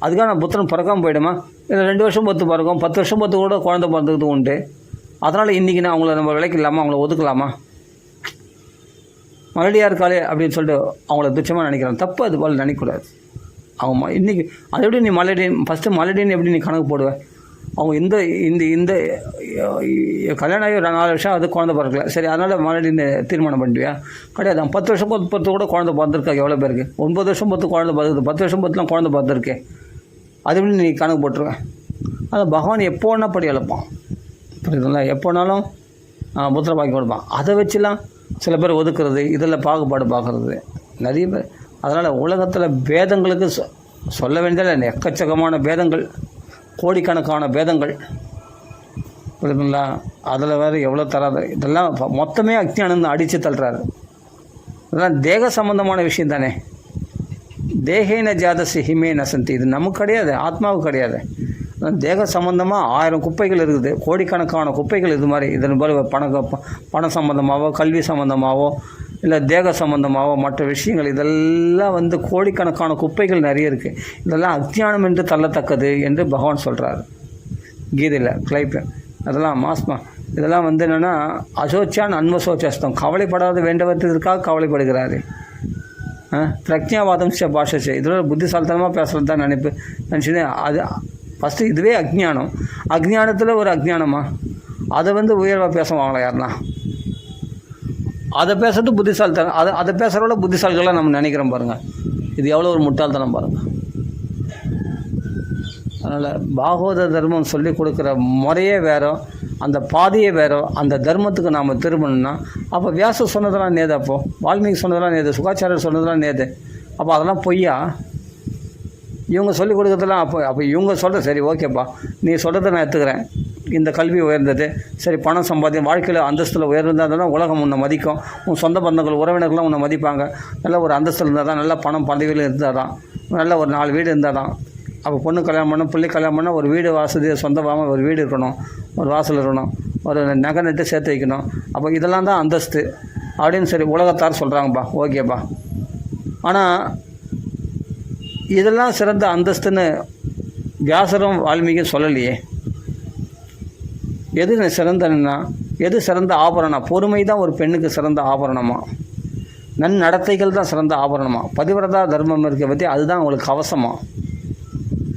அதுக்காக நான் புத்திரன் பிறக்காமல் போயிடுமா? இல்லை 2 வருஷம் பொறுத்து பிறக்கும், 10 வருஷம் பொறுத்து கூட குழந்தை பிறந்தது உண்டு. அதனால் இன்றைக்கி நான் அவங்கள நம்ம விலைக்கில்லாமா, அவங்கள ஒதுக்கலாமா? மலடியாக இருக்காளே அப்படின்னு சொல்லிட்டு அவங்கள துச்சமாக நினைக்கிறான். தப்பு, அது போல் நினைக்கக்கூடாது. அவங்க இன்றைக்கி அதை எப்படி நீ ஃபஸ்ட்டு மலடின்னு எப்படி நீ கணக்கு போடுவேன்? அவங்க இந்த இந்த இந்த கல்யாணம் ஆகி 4 வருஷம் அது குழந்தை பிறக்கல, சரி அதனால் மலடின்னு தீர்மானம் பண்ணிவியா? கிடையாது. 10 வருஷம் பொறுத்து கூட குழந்தை பிறந்திருக்கா எவ்வளோ பேருக்கு? 9 வருஷம் பொறுத்து குழந்தை பிறகுது, 10 வருஷம் பொறுத்துலாம் குழந்தை பிறந்திருக்கே. அது எப்படி நீ கணக்கு போட்டுருவேன்? அதை பகவான் எப்போ வேணா படி இழப்பான். புரியுதுங்களா? எப்போனாலும் புத்திர பாக்கி கொடுப்பான். அதை வச்சுலாம் சில பேர் ஒதுக்குறது, இதில் பாகுபாடு பார்க்குறது நிறைய பேர். அதனால் உலகத்தில் பேதங்களுக்கு சொல்ல வேண்டியதில்லை, எக்கச்சக்கமான பேதங்கள், கோடிக்கணக்கான பேதங்கள். புரியுதுங்களா? அதில் வேறு எவ்வளோ தராது, இதெல்லாம் மொத்தமே அஜ்ஞானம் தான் அடித்து தள்ளுறாரு. இதெல்லாம் தேக சம்பந்தமான விஷயம் தானே. தேகேன ஜாதசி ஹிமே நசந்தி, இது நமக்கு கிடையாது, ஆத்மாவுக்கு கிடையாது. தேக சம்பந்தமாக 1000 குப்பைகள் இருக்குது, கோடிக்கணக்கான குப்பைகள் இது மாதிரி. இதன் போல் பணம் சம்பந்தமாகவோ, கல்வி சம்பந்தமாகவோ, இல்லை தேக சம்பந்தமாகவோ, மற்ற விஷயங்கள் இதெல்லாம் வந்து கோடிக்கணக்கான குப்பைகள் நிறைய இருக்குது. இதெல்லாம் அஜ்ஞானம் என்று தள்ளத்தக்கது என்று பகவான் சொல்கிறார் கீதையில். கிளைப்பு அதெல்லாம் மாஸ்மா, இதெல்லாம் வந்து என்னென்னா அசோச்சான் அன்வசோச்சஸ்தம், கவலைப்படாத வேண்டவதற்காக கவலைப்படுகிறாரு. பிரக்ஞாவாதம் பாஷை, இதில் புத்திசாலித்தனமாக பேசுகிறது தான் நினச்சினே. அது ஃபஸ்ட்டு இதுவே அஜ்ஞானம். அஜ்ஞானத்தில் ஒரு அஜ்ஞானமா அதை வந்து உயர்வாக பேசுவாங்களா யாருன்னா? அதை பேசுறது புத்திசாலித்தனம். அதை பேசுகிறவள புத்திசாலிகளாக நம்ம நினைக்கிறோம் பாருங்கள். இது எவ்வளோ ஒரு முட்டாள்தனம் பாருங்கள். அதனால் பாகவத தர்மம் சொல்லி கொடுக்குற முறையே வேறோ, அந்த பாதையே வேறோ. அந்த தர்மத்துக்கு நாம் திரும்பணும்னா அப்போ வியாசர் சொன்னதெல்லாம் நேது, அப்போது வால்மீகி சொன்னதெல்லாம் நேது, சுகாச்சாரியர் சொன்னதெல்லாம் நேது. அப்போ அதெல்லாம் பொய்யா? இவங்க சொல்லிக் கொடுக்குறதெல்லாம் அப்போ இவங்க சொல்கிற சரி ஓகேப்பா, நீ சொல்கிறத நான் எடுத்துக்கிறேன், இந்த கல்வி உயர்ந்தது சரி, பணம் சம்பாத்தியம், வாழ்க்கையில் அந்தஸ்தில் உயர்ந்தால் தான் உலகம் உன்னை மதிக்கும், உன் சொந்த பந்தங்கள் உறவினர்கள்லாம் உன்னை மதிப்பாங்க, நல்ல ஒரு அந்தஸ்தில் இருந்தால் தான், நல்ல பணம் பதவியில் இருந்தால் தான், நல்ல ஒரு 4 வீடு இருந்தால் தான். அப்போ பொண்ணு கல்யாணம் பண்ண, பிள்ளை கல்யாணம் பண்ணால் ஒரு வீடு வசதி, சொந்தமாக ஒரு வீடு இருக்கணும், ஒரு வாசல் இருக்கணும், ஒரு நகை நட்டு சேர்த்து வைக்கணும். அப்போ இதெல்லாம் தான் அந்தஸ்து அப்படின்னு சரி உலகத்தார் சொல்கிறாங்கப்பா, ஓகேப்பா. ஆனால் இதெல்லாம் சிறந்த அந்தஸ்துன்னு வியாசரும் வால்மீகியும் சொல்லலையே. எது சிறந்தன்னா, எது சிறந்த ஆபரணம்? பொறுமை தான் ஒரு பெண்ணுக்கு சிறந்த ஆபரணமா? நன்னடத்தைகள் தான் சிறந்த ஆபரணமா? பதிவிரதா தர்மம் இருக்க பற்றி அதுதான் அவங்களுக்கு கவசமா?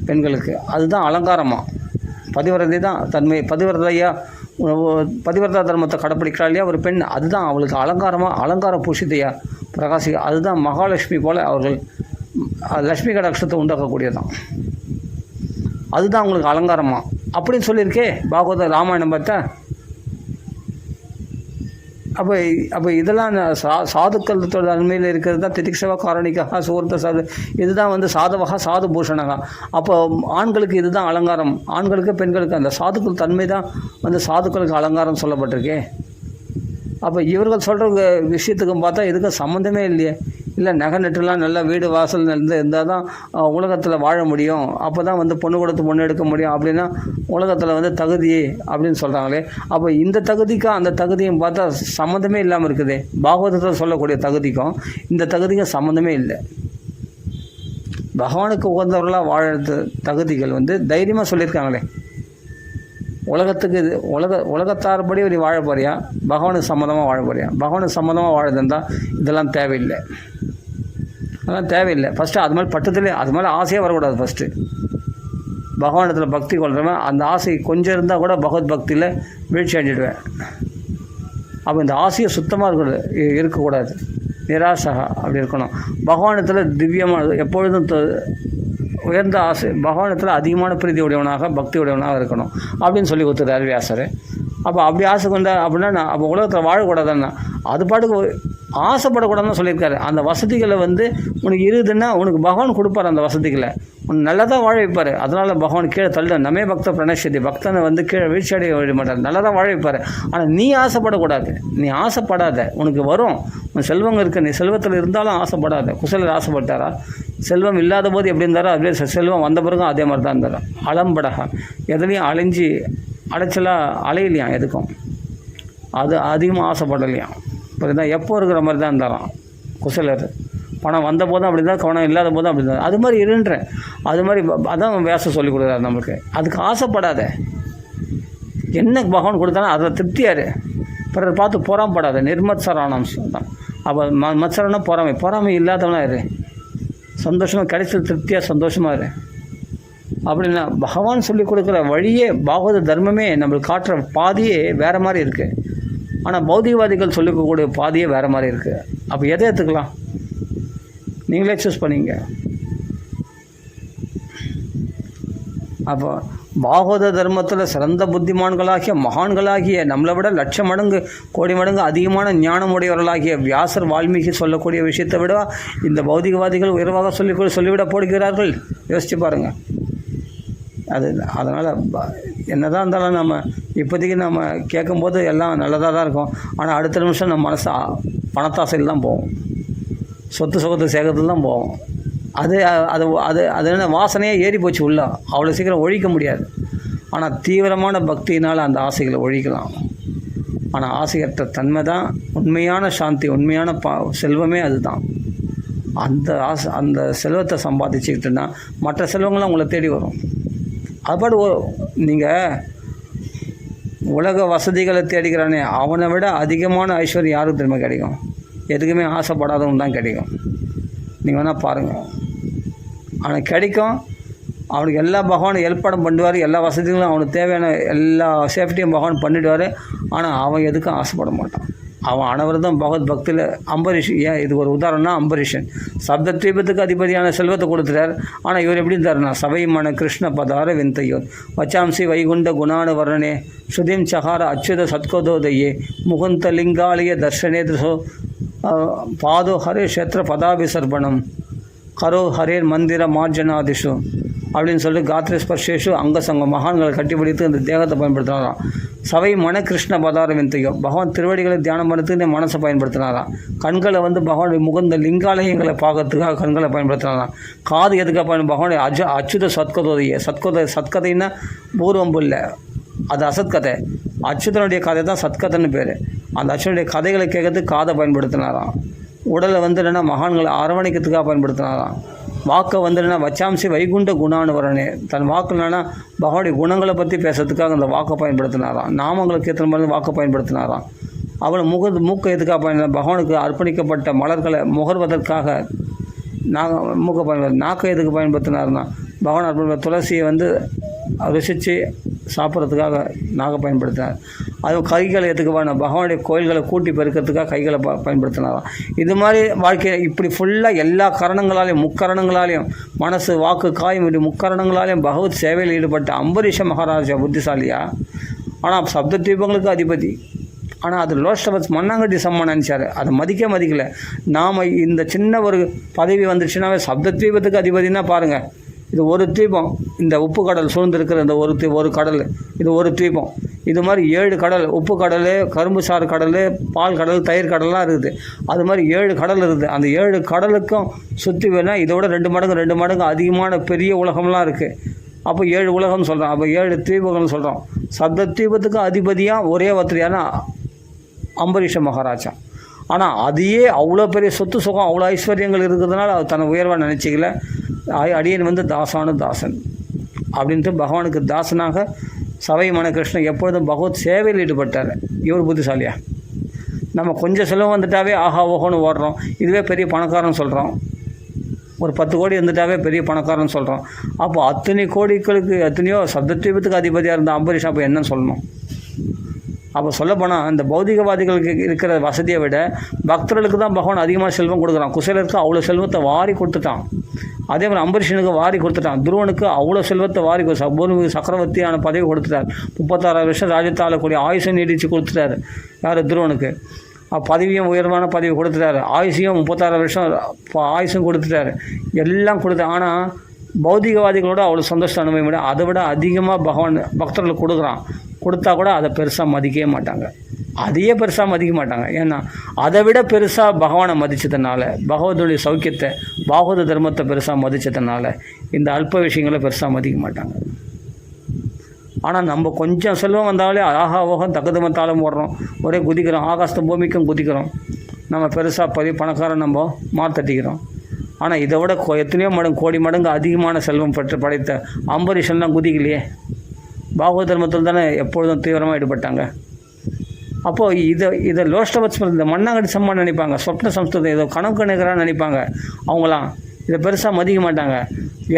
பெண்களுக்கு அதுதான் அலங்காரமா? பதிவிரதை தான் தன்மை, பதிவிரதா தர்மத்தை கடைப்பிடிக்கிறாள் இல்லையா ஒரு பெண், அதுதான் அவளுக்கு அலங்காரமாக, அலங்கார பூஷித்தையா பிரகாசிக்க. அதுதான் மகாலட்சுமி போல் அவர்கள் லக்ஷ்மி கடாட்சத்தை உண்டாக்கக்கூடியதான். அதுதான் அவங்களுக்கு அலங்காரமா அப்படின்னு சொல்லியிருக்கே பாகவத ராமாயணம் பார்த்தா. அப்போ இதெல்லாம் சாதுக்கள் தன்மையில் இருக்கிறது தான் திதிக்ஷவா காரணிக்கா சுவர்த்த சாது, இதுதான் வந்து சாதவகா சாது பூஷணகா. அப்போ ஆண்களுக்கு இதுதான் அலங்காரம், ஆண்களுக்கு பெண்களுக்கு அந்த சாதுக்கள் தன்மை தான் வந்து சாதுக்களுக்கு அலங்காரம் சொல்லப்பட்டிருக்கே. அப்போ இவர்கள் சொல்கிற விஷயத்துக்கும் பார்த்தா இதுக்கும் சம்மந்தமே இல்லையே. இல்லை நகை நட்டுலாம் நல்ல வீடு வாசல் இருந்தால் தான் உலகத்தில் வாழ முடியும், அப்போ தான் வந்து பொண்ணு கொடுத்து பொண்ணு எடுக்க முடியும் அப்படின்னா உலகத்தில் வந்து தகுதி அப்படின்னு சொல்கிறாங்களே. அப்போ இந்த தகுதிக்கும் அந்த தகுதியும் பார்த்தா சம்மந்தமே இல்லாமல் இருக்குது. பாகவதத்தில் சொல்லக்கூடிய தகுதிக்கும் இந்த தகுதிக்கும் சம்மந்தமே இல்லை. பகவானுக்கு உகந்தவர்களாக வாழறது தகுதிகள் வந்து தைரியமாக சொல்லியிருக்காங்களே. உலகத்துக்கு இது உலகத்தார்படி ஒரு வாழ போறியா, பகவானுக்கு சம்மந்தமாக வாழ போறியா? பகவானுக்கு சம்மந்தமாக வாழதுந்தான் இதெல்லாம் தேவையில்லை, அதெல்லாம் தேவையில்லை. ஃபஸ்ட்டு அது மாதிரி பட்டத்துலேயே அது மேலே ஆசையே வரக்கூடாது. ஃபஸ்ட்டு பகவானத்தில் பக்தி கொள்கிறவன் அந்த ஆசை கொஞ்சம் இருந்தால் கூட பகவத் பக்தியில் வீழ்ச்சி அடைஞ்சிடுவேன். அப்போ இந்த ஆசையை சுத்தமாக இருக்கக்கூடாது, நிராசகா அப்படி இருக்கணும். பகவானத்தில் திவ்யமான எப்பொழுதும் உயர்ந்த ஆசை, பகவானத்தில் அதிகமான பிரீதி உடையவனாக பக்தி உடையவனாக இருக்கணும் அப்படின்னு சொல்லி கொடுத்துட்டார் வியாசர். அப்போ அப்படி ஆசை கொண்டா அப்படின்னா நான் அப்போ உலகத்தில் வாழக்கூடாதுன்னா அது பாட்டுக்கு ஆசைப்படக்கூடாதுன்னு சொல்லியிருக்காரு. அந்த வசதிகளை வந்து உனக்கு இருக்குதுன்னா உனக்கு பகவான் கொடுப்பார், அந்த வசதிகளை உனக்கு நல்லா தான் வாழ வைப்பார். அதனால் பகவான் கீழே தள்ள நமே பக்த பிரணஷதி, பக்தனை வந்து கீழே வீழ்ச்சி அடைய விட மாட்டார், நல்லா தான் வாழ வைப்பார். ஆனால் நீ ஆசைப்படக்கூடாது, நீ ஆசைப்படாத, உனக்கு வரும். உன் செல்வம் இருக்க, நீ செல்வத்தில் இருந்தாலும் ஆசைப்படாத. குசலர் ஆசைப்பட்டாரா? செல்வம் இல்லாத போது எப்படி இருந்தாரோ அப்படியே செல்வம் வந்த பிறகும் அதே மாதிரி தான் இருந்தாரோ. அலம்படகா, எதுலேயும் அலைச்சலாக அலையிலையாம், எதுக்கும் அது அதிகமாக ஆசைப்படலையாம். இப்போதான் எப்போ இருக்கிற மாதிரி தான் இருந்தாராம் குசலர். பணம் வந்த போதும் அப்படி தான், பணம் இல்லாத போதும் அப்படி தான். அது மாதிரி இருன்றேன். அது மாதிரி அதான் வியாசம் சொல்லி கொடுக்குறாரு நம்மளுக்கு. அதுக்கு ஆசைப்படாத, என்ன பகவான் கொடுத்தாலும் அதில் திருப்தியாரு, பிறர் பார்த்து பொறாமப்படாத. நிர்மத்சரானம் தான். அப்போ மத்சரம்னா பொறாமை இல்லாதவனா இரு, சந்தோஷமாக கிடைச்சது திருப்தியாக சந்தோஷமாக இரு. அப்படின்னா பகவான் சொல்லி கொடுக்குற வழியே, பாகவத தர்மமே நம்மளுக்கு காட்டுற பாதியே வேறு மாதிரி இருக்குது. ஆனால் பௌதிகவாதிகள் சொல்லிக்கக்கூடிய பாதியே வேறு மாதிரி இருக்குது. அப்போ எதை எடுத்துக்கலாம்? நீங்களே சூஸ் பண்ணிங்க. அப்போ பாகவத தர்மத்தில் சிறந்த புத்திமான்களாகிய மகான்களாகிய நம்மளை விட 1,00,000 மடங்கு கோடி மடங்கு அதிகமான ஞானமுடையவர்களாகிய வியாசர் வால்மீகி சொல்லக்கூடிய விஷயத்தை விட இந்த பௌதிகவாதிகள் உயர்வாக சொல்லிவிட போடுகிறார்கள். யோசித்து பாருங்கள். அதனால் என்ன தான் இருந்தாலும் நம்ம இப்போதைக்கு நம்ம கேட்கும்போது எல்லாம் நல்லதாக தான் இருக்கும். ஆனால் அடுத்த நிமிஷம் நம்ம மனசு பணத்தாசையில் தான் போகும், சொத்து சுகத்தை சேர்க்கறதுல தான் போகும். அது அது அது அது என்ன வாசனையே ஏறி போச்சு உள்ள, அவ்வளோ சீக்கிரம் ஒழிக்க முடியாது. ஆனால் தீவிரமான பக்தியினால் அந்த ஆசைகளை ஒழிக்கலாம். ஆனால் ஆசையற்ற தன்மை தான் உண்மையான சாந்தி, உண்மையான செல்வமே அதுதான். அந்த செல்வத்தை சம்பாதிச்சுக்கிட்டுன்னா மற்ற செல்வங்கள்லாம் உங்களை தேடி வரும். அதுபாடு நீங்கள் உலக வசதிகளை தேடிக்கிறானே, அவனை விட அதிகமான ஐஸ்வர்யம் யாருக்கு திரும்ப கிடைக்கும்? எதுக்குமே ஆசைப்படாதவங்க தான் கிடைக்கும். நீங்கள் வேணால் பாருங்கள். அவனுக்கு கிடைக்கும், அவனுக்கு எல்லா பகவானும் ஹெல்ப்படம் பண்ணுவார், எல்லா வசதிகளும் அவனுக்கு தேவையான எல்லா சேஃப்டியும் பகவான் பண்ணிவிடுவார். ஆனால் அவன் எதுக்கும் ஆசைப்பட மாட்டான். அவன் அனைவரும் பகவத் பக்தியில் அம்பரீஷ், ஏன் இது ஒரு உதாரணம்னா அம்பரீஷன் சப்த தீபத்துக்கு அதிபதியான செல்வத்தை கொடுத்துட்டார். ஆனால் இவர் எப்படி இருந்தாருன்னா சபைமான கிருஷ்ண பதார விந்தையோர் வச்சாம்சி வைகுண்ட குணானு வர்ணனே ஸ்ருதிம் சகார அச்சுத சத்கோதோதையே முகுந்த லிங்காலய தர்ஷனே திருசோ பாதோ ஹரே க்ஷேத்திர பதாபிசர்பணம் கரோ ஹரேர் மந்திர மார்ஜனாதிஷு அப்படின்னு சொல்லிட்டு காத்திர ஸ்பர்ஷேஷு அங்கசங்கம் மகான்களை கட்டிப்பிடித்து அந்த தேகத்தை பயன்படுத்தினாராம். சபை மன கிருஷ்ண பதார விந்தையோ பகவான் திருவடிகளை தியானம் பண்ணுறதுக்கு இந்த மனசை பயன்படுத்தினாராம். கண்களை பகவானுடைய முகந்த லிங்காலயங்களை பார்க்கறதுக்காக கண்களை பயன்படுத்தினாராம். காது எதுக்காக பகவானுடைய அச்சுத சத்கதைன்னா பூர்வம்பு இல்லை, அது அசத்கதை. அச்சுதனுடைய கதை தான் சத்கதைன்னு பேர். அந்த அச்சுதனுடைய கதைகளை கேட்கறதுக்கு காதை பயன்படுத்தினாராம். உடலை என்னென்னா மகான்களை அரவணைக்கிறதுக்காக பயன்படுத்தினாராம். வாக்கை என்னென்னா வச்சாம்சி வைகுண்ட குணான்னு வரனே, தன் வாக்கு என்னென்னா பகவானுடைய குணங்களை பற்றி பேசுறதுக்காக அந்த வாக்கை பயன்படுத்தினாராம். நாமங்களுக்கு ஏற்ற மாதிரி வாக்கை பயன்படுத்தினாராம். அவனை மூக்கை எதுக்காக பகவானுக்கு அர்ப்பணிக்கப்பட்ட மலர்களை முகர்வதற்காக மூக்கை நாக்கை எதுக்கு பயன்படுத்தினார்னா பகவான் அர்ப்பண துளசியை ருசித்து சாப்பிட்றதுக்காக நாகை பயன்படுத்தினார். அது கைகளை எதுக்கு பகவானுடைய கோயில்களை கூட்டி பெருக்கிறதுக்காக கைகளை பயன்படுத்தினாராம். இது மாதிரி வாழ்க்கையை இப்படி ஃபுல்லாக எல்லா காரணங்களாலையும் முக்கரணங்களாலையும் மனசு வாக்கு காயம் இப்படி முக்கரணங்களாலையும் பகவத் சேவையில் ஈடுபட்ட அம்பரீஷ மகாராஜா புத்திசாலியா. ஆனால் சப்த தீபங்களுக்கு அதிபதி. ஆனால் அது லோஷ்டபத் மண்ணாங்கட்டி சம்மான் நினச்சார், அதை மதிக்கலை. நாம் இந்த சின்ன ஒரு பதவி வந்துச்சுன்னாவே சப்த தீபத்துக்கு அதிபதினா பாருங்கள். இது ஒரு தீபம், இந்த உப்பு கடல் சூழ்ந்திருக்கிற இந்த ஒரு கடல், இது ஒரு தீபம். இது மாதிரி 7 கடல், உப்பு கடல், கரும்பு சாறு கடல், பால் கடல், தயிர் கடல்லாம் இருக்குது. அது மாதிரி 7 கடல் இருக்குது. அந்த 7 கடலுக்கும் சுற்றி வேணால் இதோட 2 மடங்கு அதிகமான பெரிய உலகம்லாம் இருக்குது. அப்போ 7 உலகம் சொல்கிறோம், அப்போ 7 தீபங்கள்னு சொல்கிறோம். சப்த தீபத்துக்கு அதிபதியாக ஒரே ஒருத்தரியான அம்பரீஷ மகாராஜா. ஆனால் அதையே அவ்வளோ பெரிய சொத்து சுகம் அவ்வளோ ஐஸ்வர்யங்கள் இருக்கிறதுனால அவர் தன்னை உயர்வாக நினச்சிக்கல. அடியன் தாசன் அப்படின்ட்டு பகவானுக்கு தாசனாக சபை மன கிருஷ்ணன் எப்பொழுதும் பகவத் சேவையில் ஈடுபட்டார். இவர் புத்திசாலியா? நம்ம கொஞ்சம் செலவு வந்துட்டாவே ஆஹா ஓஹோன்னு ஓடுறோம், இதுவே பெரிய பணக்காரன்னு சொல்கிறோம். ஒரு 10 கோடி வந்துட்டாவே பெரிய பணக்காரன்னு சொல்கிறோம். அப்போ அத்தனை கோடிகளுக்கு எத்தனையோ சப்தத்தீபத்துக்கு அதிபதியாக இருந்த அம்பரீஷ் அப்போ என்னன்னு சொல்லணும்? அப்போ சொல்லப்போனால் இந்த பௌதிகவாதிகளுக்கு இருக்கிற வசதியை விட பக்தர்களுக்கு தான் பகவான் அதிகமாக செல்வம் கொடுக்குறான். குசேலருக்கு அவ்வளோ செல்வத்தை வாரி கொடுத்துட்டான். அதே மாதிரி அம்பரீஷனுக்கு வாரி கொடுத்துட்டான். துருவனுக்கு அவ்வளோ செல்வத்தை வாரி பூர்வீக சக்கரவர்த்தியான பதவி கொடுத்துட்டார். 36 வருஷம் ராஜ்யத்தாளக்கூடிய ஆயுஷை நீடித்து கொடுத்துட்டார். யார்? துருவனுக்கு. பதவியும் உயர்வான பதவி கொடுத்துட்டாரு. ஆயுஷையும் 36 வருஷம் ஆயுஷும் கொடுத்துட்டாரு. எல்லாம் கொடுத்து. ஆனால் பௌதிகவாதிகளோட அவ்வளோ சந்தோஷம் அனுபவம் விட அதை விட அதிகமாக பகவான் பக்தர்களுக்கு கொடுத்தா கூட அதை பெருசாக மதிக்கவே மாட்டாங்க. அதையே பெருசாக மதிக்க மாட்டாங்க. ஏன்னா அதை விட பெருசாக பகவானை மதித்ததுனால, பகவதுடைய சௌக்கியத்தை பாகவத தர்மத்தை பெருசாக மதித்ததுனால இந்த அல்ப விஷயங்களை பெருசாக மதிக்க மாட்டாங்க. ஆனால் நம்ம கொஞ்சம் செல்வம் வந்தாலே ஆகா ஓகம் தகுதமத்தாலும் ஓடுறோம், ஒரே குதிக்கிறோம், ஆகாசத்தை பூமிக்கும் குதிக்கிறோம். நம்ம பெருசாக பணக்காரன் நம்ம மாத்தட்டிக்கிறோம். ஆனால் இதை விட எத்தனையோ மடங்கு கோடி மடங்கு அதிகமான செல்வம் படைத்த அம்பரீஷன்லாம் குதிக்கலையே. பாகவத தர்மத்தில் தானே எப்பொழுதும் தீவிரமாக ஈடுபட்டாங்க. அப்போது இதை லோஷ்டபத் இந்த மண்ணாங்கட்டி சம்மான் நினைப்பாங்க, சொப்ன சம்ஸ்கிருதம் ஏதோ கணக்கு நிகராக நினைப்பாங்க. அவங்களாம் இதை பெருசாக மதிக்க மாட்டாங்க.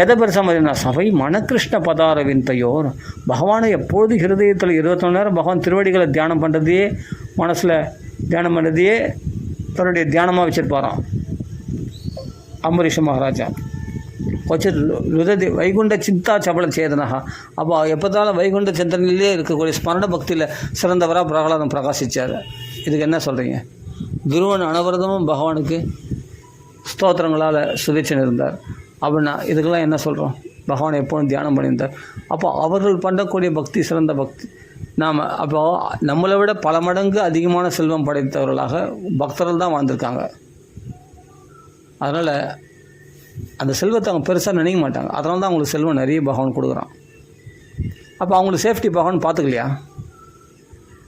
எதை பெருசாக மதினா சபை மனகிருஷ்ண பதார விந்தையோர் பகவானை எப்பொழுது ஹிருதயத்தில் 21 நேரம் பகவான் திருவடிகளை தியானம் பண்ணுறதையே, மனசில் தியானம் பண்ணுறதையே தன்னுடைய தியானமாக வச்சுருப்பாராம் அம்பரீஷ மகாராஜா. கொச்சு ருததி வைகுண்ட சிந்தா சபல சேதனகா. அப்போ எப்போதாலும் வைகுண்ட சிந்தனையிலே இருக்கக்கூடிய ஸ்மரண பக்தியில் சிறந்தவராக பிரகலாதம் பிரகாசித்தார். இதுக்கு என்ன சொல்கிறீங்க? துருவன் அனவரதமும் பகவானுக்கு ஸ்தோத்திரங்களால் சுதிச்சுன்னு இருந்தார். அப்படின்னா இதுக்கெல்லாம் என்ன சொல்கிறோம்? பகவானை எப்போதும் தியானம் பண்ணியிருந்தார். அப்போ அவர்கள் பண்ணக்கூடிய பக்தி சிறந்த பக்தி. நாம் அப்போ நம்மளை விட பல மடங்கு அதிகமான செல்வம் படைத்தவர்களாக பக்தர்கள் தான் வாழ்ந்திருக்காங்க. அதனால் அந்த செல்வத்தை அவங்க பெருசாக நினைக்க மாட்டாங்க. அதனால தான் அவங்களுக்கு செல்வம் நிறைய பகவான் கொடுக்குறான். அப்போ அவங்களுக்கு சேஃப்டி பகவான் பார்த்துக்கலையா?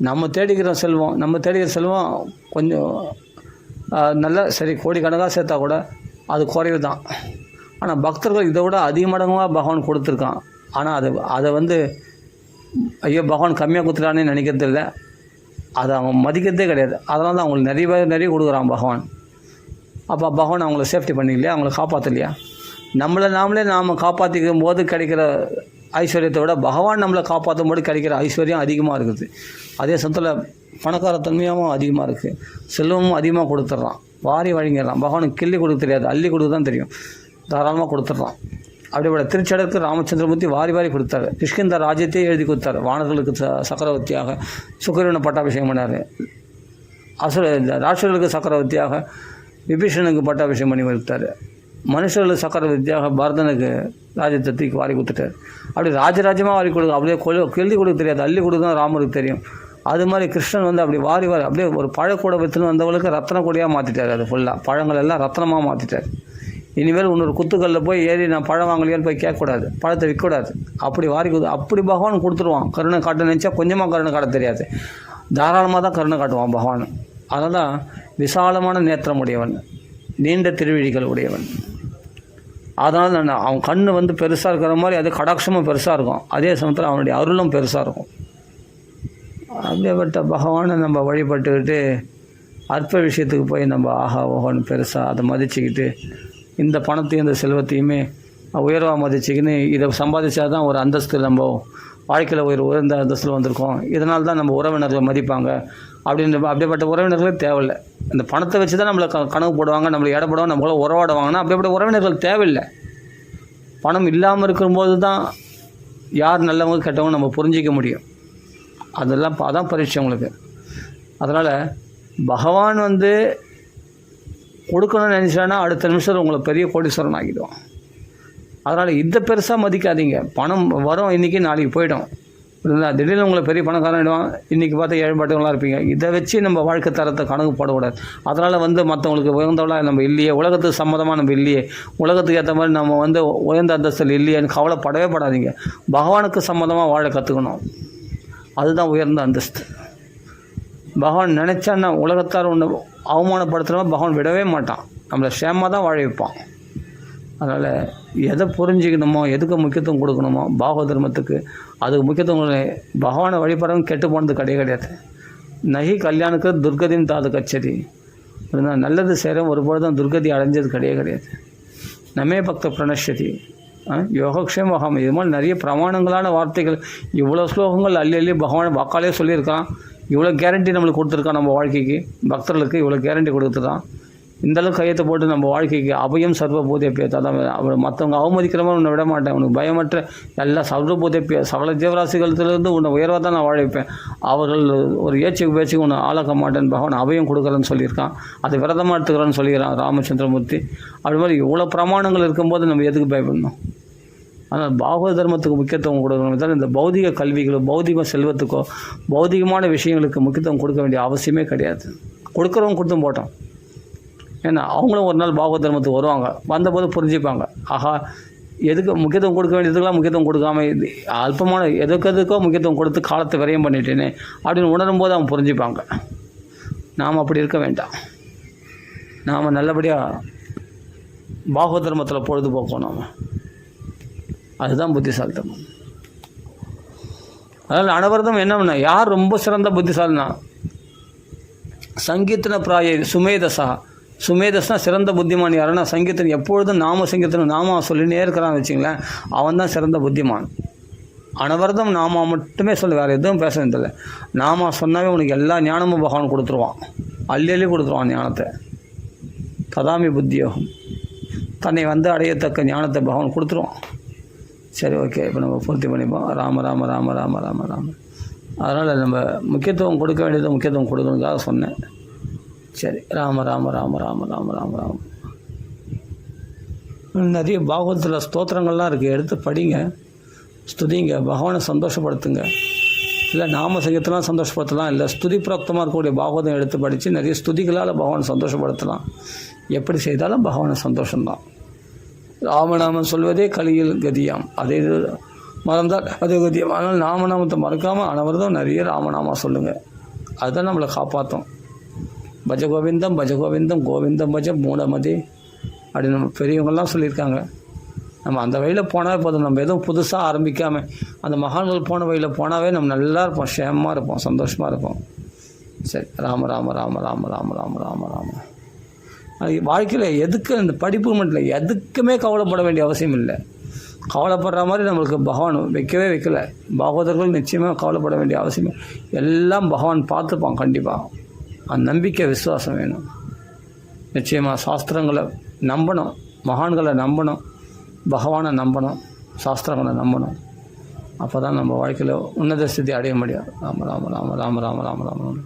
நம்ம தேடிக்கிற செல்வம் கொஞ்சம் நல்ல சரி கோடிக்கணக்காக சேர்த்தா கூட அது குறைவு தான். ஆனால் பக்தர்கள் இதை விட அதிகமடங்காக பகவான் கொடுத்துருக்கான். ஆனால் அதை வந்து ஐயோ பகவான் கம்மியாக கொடுத்துட்டானே நினைக்கிறது இல்லை. அதை அவங்க மதிக்கிறதே கிடையாது. அதனால தான் அவங்களுக்கு நிறைய கொடுக்குறான் பகவான். அப்போ பகவான் அவங்கள சேஃப்டி பண்ணிக்கலையா, அவங்கள காப்பாற்றலையா? நாமளே காப்பாற்றிக்கும் போது கிடைக்கிற ஐஸ்வர்யத்தை விட பகவான் நம்மளை காப்பாற்றும் போது கிடைக்கிற ஐஸ்வர்யம் அதிகமாக இருக்குது. அதே சமயத்தில் பணக்காரத்தன்மையாகவும் அதிகமாக இருக்குது. செல்வமும் அதிகமாக கொடுத்துட்றான், வாரி வழங்கிடுறான். பகவானுக்கு கிள்ளி கொடுக்க தெரியாது, அள்ளி கொடுக்க தான் தெரியும். தாராளமாக கொடுத்துட்றான். அப்படிப்பட்ட திருச்சடருக்கு ராமச்சந்திரமூர்த்தி வாரி கொடுத்தாரு. கிஷ்கிந்த ராஜ்யத்தையே எழுதி கொடுத்தாரு. வானர்களுக்கு சக்கரவர்த்தியாக சுக்கிரவனை பட்டாபிஷேகம் பண்ணார். ராட்சர்களுக்கு சக்கரவர்த்தியாக விபீஷணனுக்கு பட்டாபிஷேகம் பண்ணி கொடுத்தாரு. மனுஷர்களுக்கு சக்கரவர்த்தியாக பரதனுக்கு ராஜ்யத்தை தூக்கி வாரி கொடுத்துட்டார். அப்படி ராஜராஜ்யமாக வாரி கொடுக்க அப்படியே எழுதி கொடுக்க தெரியாது, அள்ளி கொடுக்க தான் ராமருக்கு தெரியும். அது மாதிரி கிருஷ்ணன் வந்து அப்படி வாரி அப்படியே ஒரு பழக்கூட விற்றுன்னு வந்தவளுக்கு ரத்ன கொடியாக மாற்றிட்டார். அது ஃபுல்லாக பழங்கள் எல்லாம் ரத்னமாக மாற்றிட்டார். இனிமேல் இன்னொரு குத்துக்கல்லில் போய் ஏறி நான் பழம் வாங்கலையான்னு போய் கேட்கக்கூடாது, பழத்தை விற்கக்கூடாது. அப்படி அப்படி பகவான் கொடுத்துருவான். கருணை காட்ட நினச்சா கொஞ்சமாக கருணை காட்ட தெரியாது, தாராளமாக தான் கருணை காட்டுவான் பகவான். அதனால் தான் விசாலமான நேத்திரம் உடையவன், நீண்ட திருவிழிகள் உடையவன். அதனால் அவன் கண் வந்து பெருசாக இருக்கிற மாதிரி அது கடாட்சமும் பெருசாக இருக்கும். அதே சமயத்தில் அவனுடைய அருளும் பெருசாக இருக்கும். அப்படியேப்பட்ட பகவானை நம்ம வழிபட்டுக்கிட்டு அற்ப விஷயத்துக்கு போய் நம்ம ஆஹா ஓஹோன்னு பெருசாக அதை மதிச்சுக்கிட்டு இந்த பணத்தையும் இந்த செல்வத்தையுமே உயர்வாக மதிச்சுக்கின்னு இதை சம்பாதிச்சா தான் ஒரு அந்தஸ்து, நம்ம வாழ்க்கையில் உயர்ந்த அந்தஸ்தில் வந்திருக்கோம், இதனால தான் நம்ம உறவினர்களை மதிப்பாங்க அப்படிப்பட்ட உறவினர்களே தேவையில்லை. இந்த பணத்தை வச்சு தான் நம்மளை கணக்கு போடுவாங்க, நம்மளை எடை போடுவாங்க, நம்மள உறவாடுவாங்கன்னா அப்படிப்பட்ட உறவினர்கள் தேவையில்லை. பணம் இல்லாமல் இருக்கும்போது தான் யார் நல்லவங்க கெட்டவங்க நம்ம புரிஞ்சிக்க முடியும். அதான் பரீட்சை உங்களுக்கு. அதனால் பகவான் வந்து கொடுக்கணும்னு நினச்சானா அடுத்த நிமிஷம் உங்களை பெரிய கோடீஸ்வரன் ஆகிடும். அதனால் இதை பெருசாக மதிக்காதீங்க. பணம் வரும் இன்றைக்கி, நாளைக்கு போயிடும். திடீர்னு உங்களை பெரிய பணக்காரன் ஆகிடுவான், இன்றைக்கி பார்த்தா ஏழ்பாட்டுகளாக இருப்பீங்க. இதை வச்சு நம்ம வாழ்க்கை தரத்தை கணக்கு போடக்கூடாது. அதனால் வந்து மற்றவங்களுக்கு உயர்ந்தவளாக நம்ம இல்லையே, உலகத்துக்கு சம்மதமாக நம்ம இல்லையே, உலகத்துக்கு ஏற்ற மாதிரி நம்ம வந்து உயர்ந்த அந்தஸ்தில் இல்லையேன்னு கவலைப்படவே படாதீங்க. பகவானுக்கு சம்மதமாக வாழ கற்றுக்கணும். அதுதான் உயர்ந்த அந்தஸ்து. பகவான் நினச்சான்னா உலகத்தார் ஒன்று அவமானப்படுத்துகிறவங்க பகவான் விடவே மாட்டான், நம்மளை சேமாக தான் வாழ வைப்பான். அதனால் எதை புரிஞ்சிக்கணுமோ, எதுக்கு முக்கியத்துவம் கொடுக்கணுமோ பாகவ தர்மத்துக்கு அதுக்கு முக்கியத்துவம். பகவானை வழிபடுறவங்க கெட்டு போனது கிடையாது. நகி கல்யாணுக்கு துர்கதின்னு தாது கச்சதி. நல்லது செய்கிறோம் ஒரு பொழுதும் துர்கதி அடைஞ்சது கிடையாது. நமே பக்த பிரணஷதி யோகக்ஷேமகம். இது மாதிரி நிறைய பிரமாணங்களான வார்த்தைகள், இவ்வளோ ஸ்லோகங்கள் அள்ளி பகவான் வாக்காலே சொல்லியிருக்கான். இவ்வளோ கேரண்டி நம்மளுக்கு கொடுத்துருக்கான். நம்ம வாழ்க்கைக்கு பக்தர்களுக்கு இவ்வளோ கேரண்டி கொடுத்துருக்கான். இந்தளவுக்கு கையத்தை போட்டு நம்ம வாழ்க்கைக்கு அபயம் சர்வபூதேப்பிய தான். அவன் மற்றவங்க அவமதிக்கிற மாதிரி உன்னை விட மாட்டேன், உனக்கு பயமற்ற எல்லா சர்வபூதேப்பிய சகல ஜீவராசிகளிலிருந்து உன்னை உயர்வாக தான் நான் வாழ வைப்பேன். அவர்கள் ஒரு ஏச்சுக்கு பேச்சுக்கு உன்னை ஆளாக்க மாட்டேன்னு பகவான் அபயம் கொடுக்குறேன்னு சொல்லியிருக்கான். அதை விரதமாக எடுத்துக்கிறேன்னு சொல்லிக்கிறான் ராமச்சந்திரமூர்த்தி. அப்படி மாதிரி இவ்வளோ பிரமாணங்கள் இருக்கும்போது நம்ம எதுக்கு பயப்படணும்? ஆனால் பாகவத தர்மத்துக்கு முக்கியத்துவம் கொடுக்கணும். தான் இந்த பௌதிக கல்விகளோ, பௌதிக செல்வத்துக்கோ, பௌதிகமான விஷயங்களுக்கு முக்கியத்துவம் கொடுக்க வேண்டிய அவசியமே கிடையாது. கொடுக்குறவங்க கொடுத்தும் போட்டோம். ஏன்னா அவங்களும் ஒரு நாள் பாகவத தர்மத்துக்கு வருவாங்க, வந்தபோது புரிஞ்சுப்பாங்க. ஆஹா, எதுக்கு முக்கியத்துவம் கொடுக்க வேண்டியதுக்கெல்லாம் முக்கியத்துவம் கொடுக்காம அல்பமான எதுக்கோ முக்கியத்துவம் கொடுத்து காலத்தை விரயம் பண்ணிட்டேனே அப்படின்னு உணரும்போது அவங்க புரிஞ்சுப்பாங்க. நாம் அப்படி இருக்க வேண்டாம். நாம் நல்லபடியாக பாகவத தர்மத்தில் பொழுதுபோக்கணும். நாம் அதுதான் புத்திசாலித்தனம். அதனால் அனவரதம் என்ன பண்ண, யார் ரொம்ப சிறந்த புத்திசாலினா சங்கீர்த்தன பிராய சுமேதஸ்னால் சிறந்த புத்திமான் யாருன்னா சங்கீர்த்தன். எப்பொழுதும் நாம சொல்லினே இருக்கிறான்னு வச்சுங்களேன், அவன் தான் சிறந்த புத்திமான். அனவரதம் நாமா மட்டுமே சொல்லு, வேறு எதுவும் பேச வேண்டியதில்லை. நாமா சொன்னாவே உனக்கு எல்லா ஞானமும் பகவான் கொடுத்துருவான், அள்ளி கொடுத்துருவான் ஞானத்தை. ததாமி புத்தியோகம், தன்னை வந்து அடையத்தக்க ஞானத்தை பகவான் கொடுத்துருவான். சரி, ஓகே, இப்போ நம்ம பூர்த்தி பண்ணிப்போம். ராம ராம ராம ராம ராம ராம. அதனால் நம்ம முக்கியத்துவம் கொடுக்க வேண்டியது முக்கியத்துவம் கொடுக்கணுங்காக சொன்னேன். சரி, ராம ராம ராம ராம ராம ராம ராம. நிறைய பாகவதத்தில் ஸ்தோத்திரங்கள்லாம் இருக்குது, எடுத்து படிங்க, ஸ்துதிங்க, பகவானை சந்தோஷப்படுத்துங்க. இல்லை நாம சங்கத்தெல்லாம் சந்தோஷப்படுத்தலாம், இல்லை ஸ்துதி பிரக்தமாக இருக்கக்கூடிய பாகவதம் எடுத்து படித்து நிறைய ஸ்துதிகளால் பகவானை சந்தோஷப்படுத்தலாம். எப்படி செய்தாலும் பகவானை சந்தோஷம்தான். ராமநாமம் சொல்வதே கலியில் கதியாம், அதே மறந்தால் அது கதியம். அதனால் நாமநாமத்தை மறக்காமல் அனவரதம் நிறைய ராமநாமம் சொல்லுங்கள், அதுதான் நம்மளை காப்பாற்றும். பஜ கோவிந்தம் பஜ கோவிந்தம் கோவிந்தம் பஜ மூடமதி அப்படின்னு நம்ம பெரியவங்கள்லாம் சொல்லியிருக்காங்க. நம்ம அந்த வழியில் போனாவே போதும், நம்ம எதுவும் புதுசாக ஆரம்பிக்காமல் அந்த மகான்கள் போன வழியில் போனாவே நம்ம நல்லா இருப்போம், க்ஷேமமாக இருப்போம், சந்தோஷமாக இருப்போம். சரி, ராம ராம ராம ராம ராம ராம ராம ராம. வாழ்க்கையில் எதுக்கு இந்த படிப்பு மட்டும் இல்லை, எதுக்குமே கவலைப்பட வேண்டிய அவசியம் இல்லை. கவலைப்படுற மாதிரி நம்மளுக்கு பகவான் வைக்கவே வைக்கலை. பாகவதர்கள் நிச்சயமாக கவலைப்பட வேண்டிய அவசியம், எல்லாம் பகவான் பார்த்துப்பான் கண்டிப்பாக. அந்த நம்பிக்கை விசுவாசம் வேணும். நிச்சயமாக சாஸ்திரங்களை நம்பணும், மகான்களை நம்பணும், பகவானை நம்பணும், சாஸ்திரங்களை நம்பணும். அப்போ தான் நம்ம வாழ்க்கையில் உன்னத ஸ்திதி அடைய முடியும். ராம ராம ராம ராம ராம ராம ராம ராம.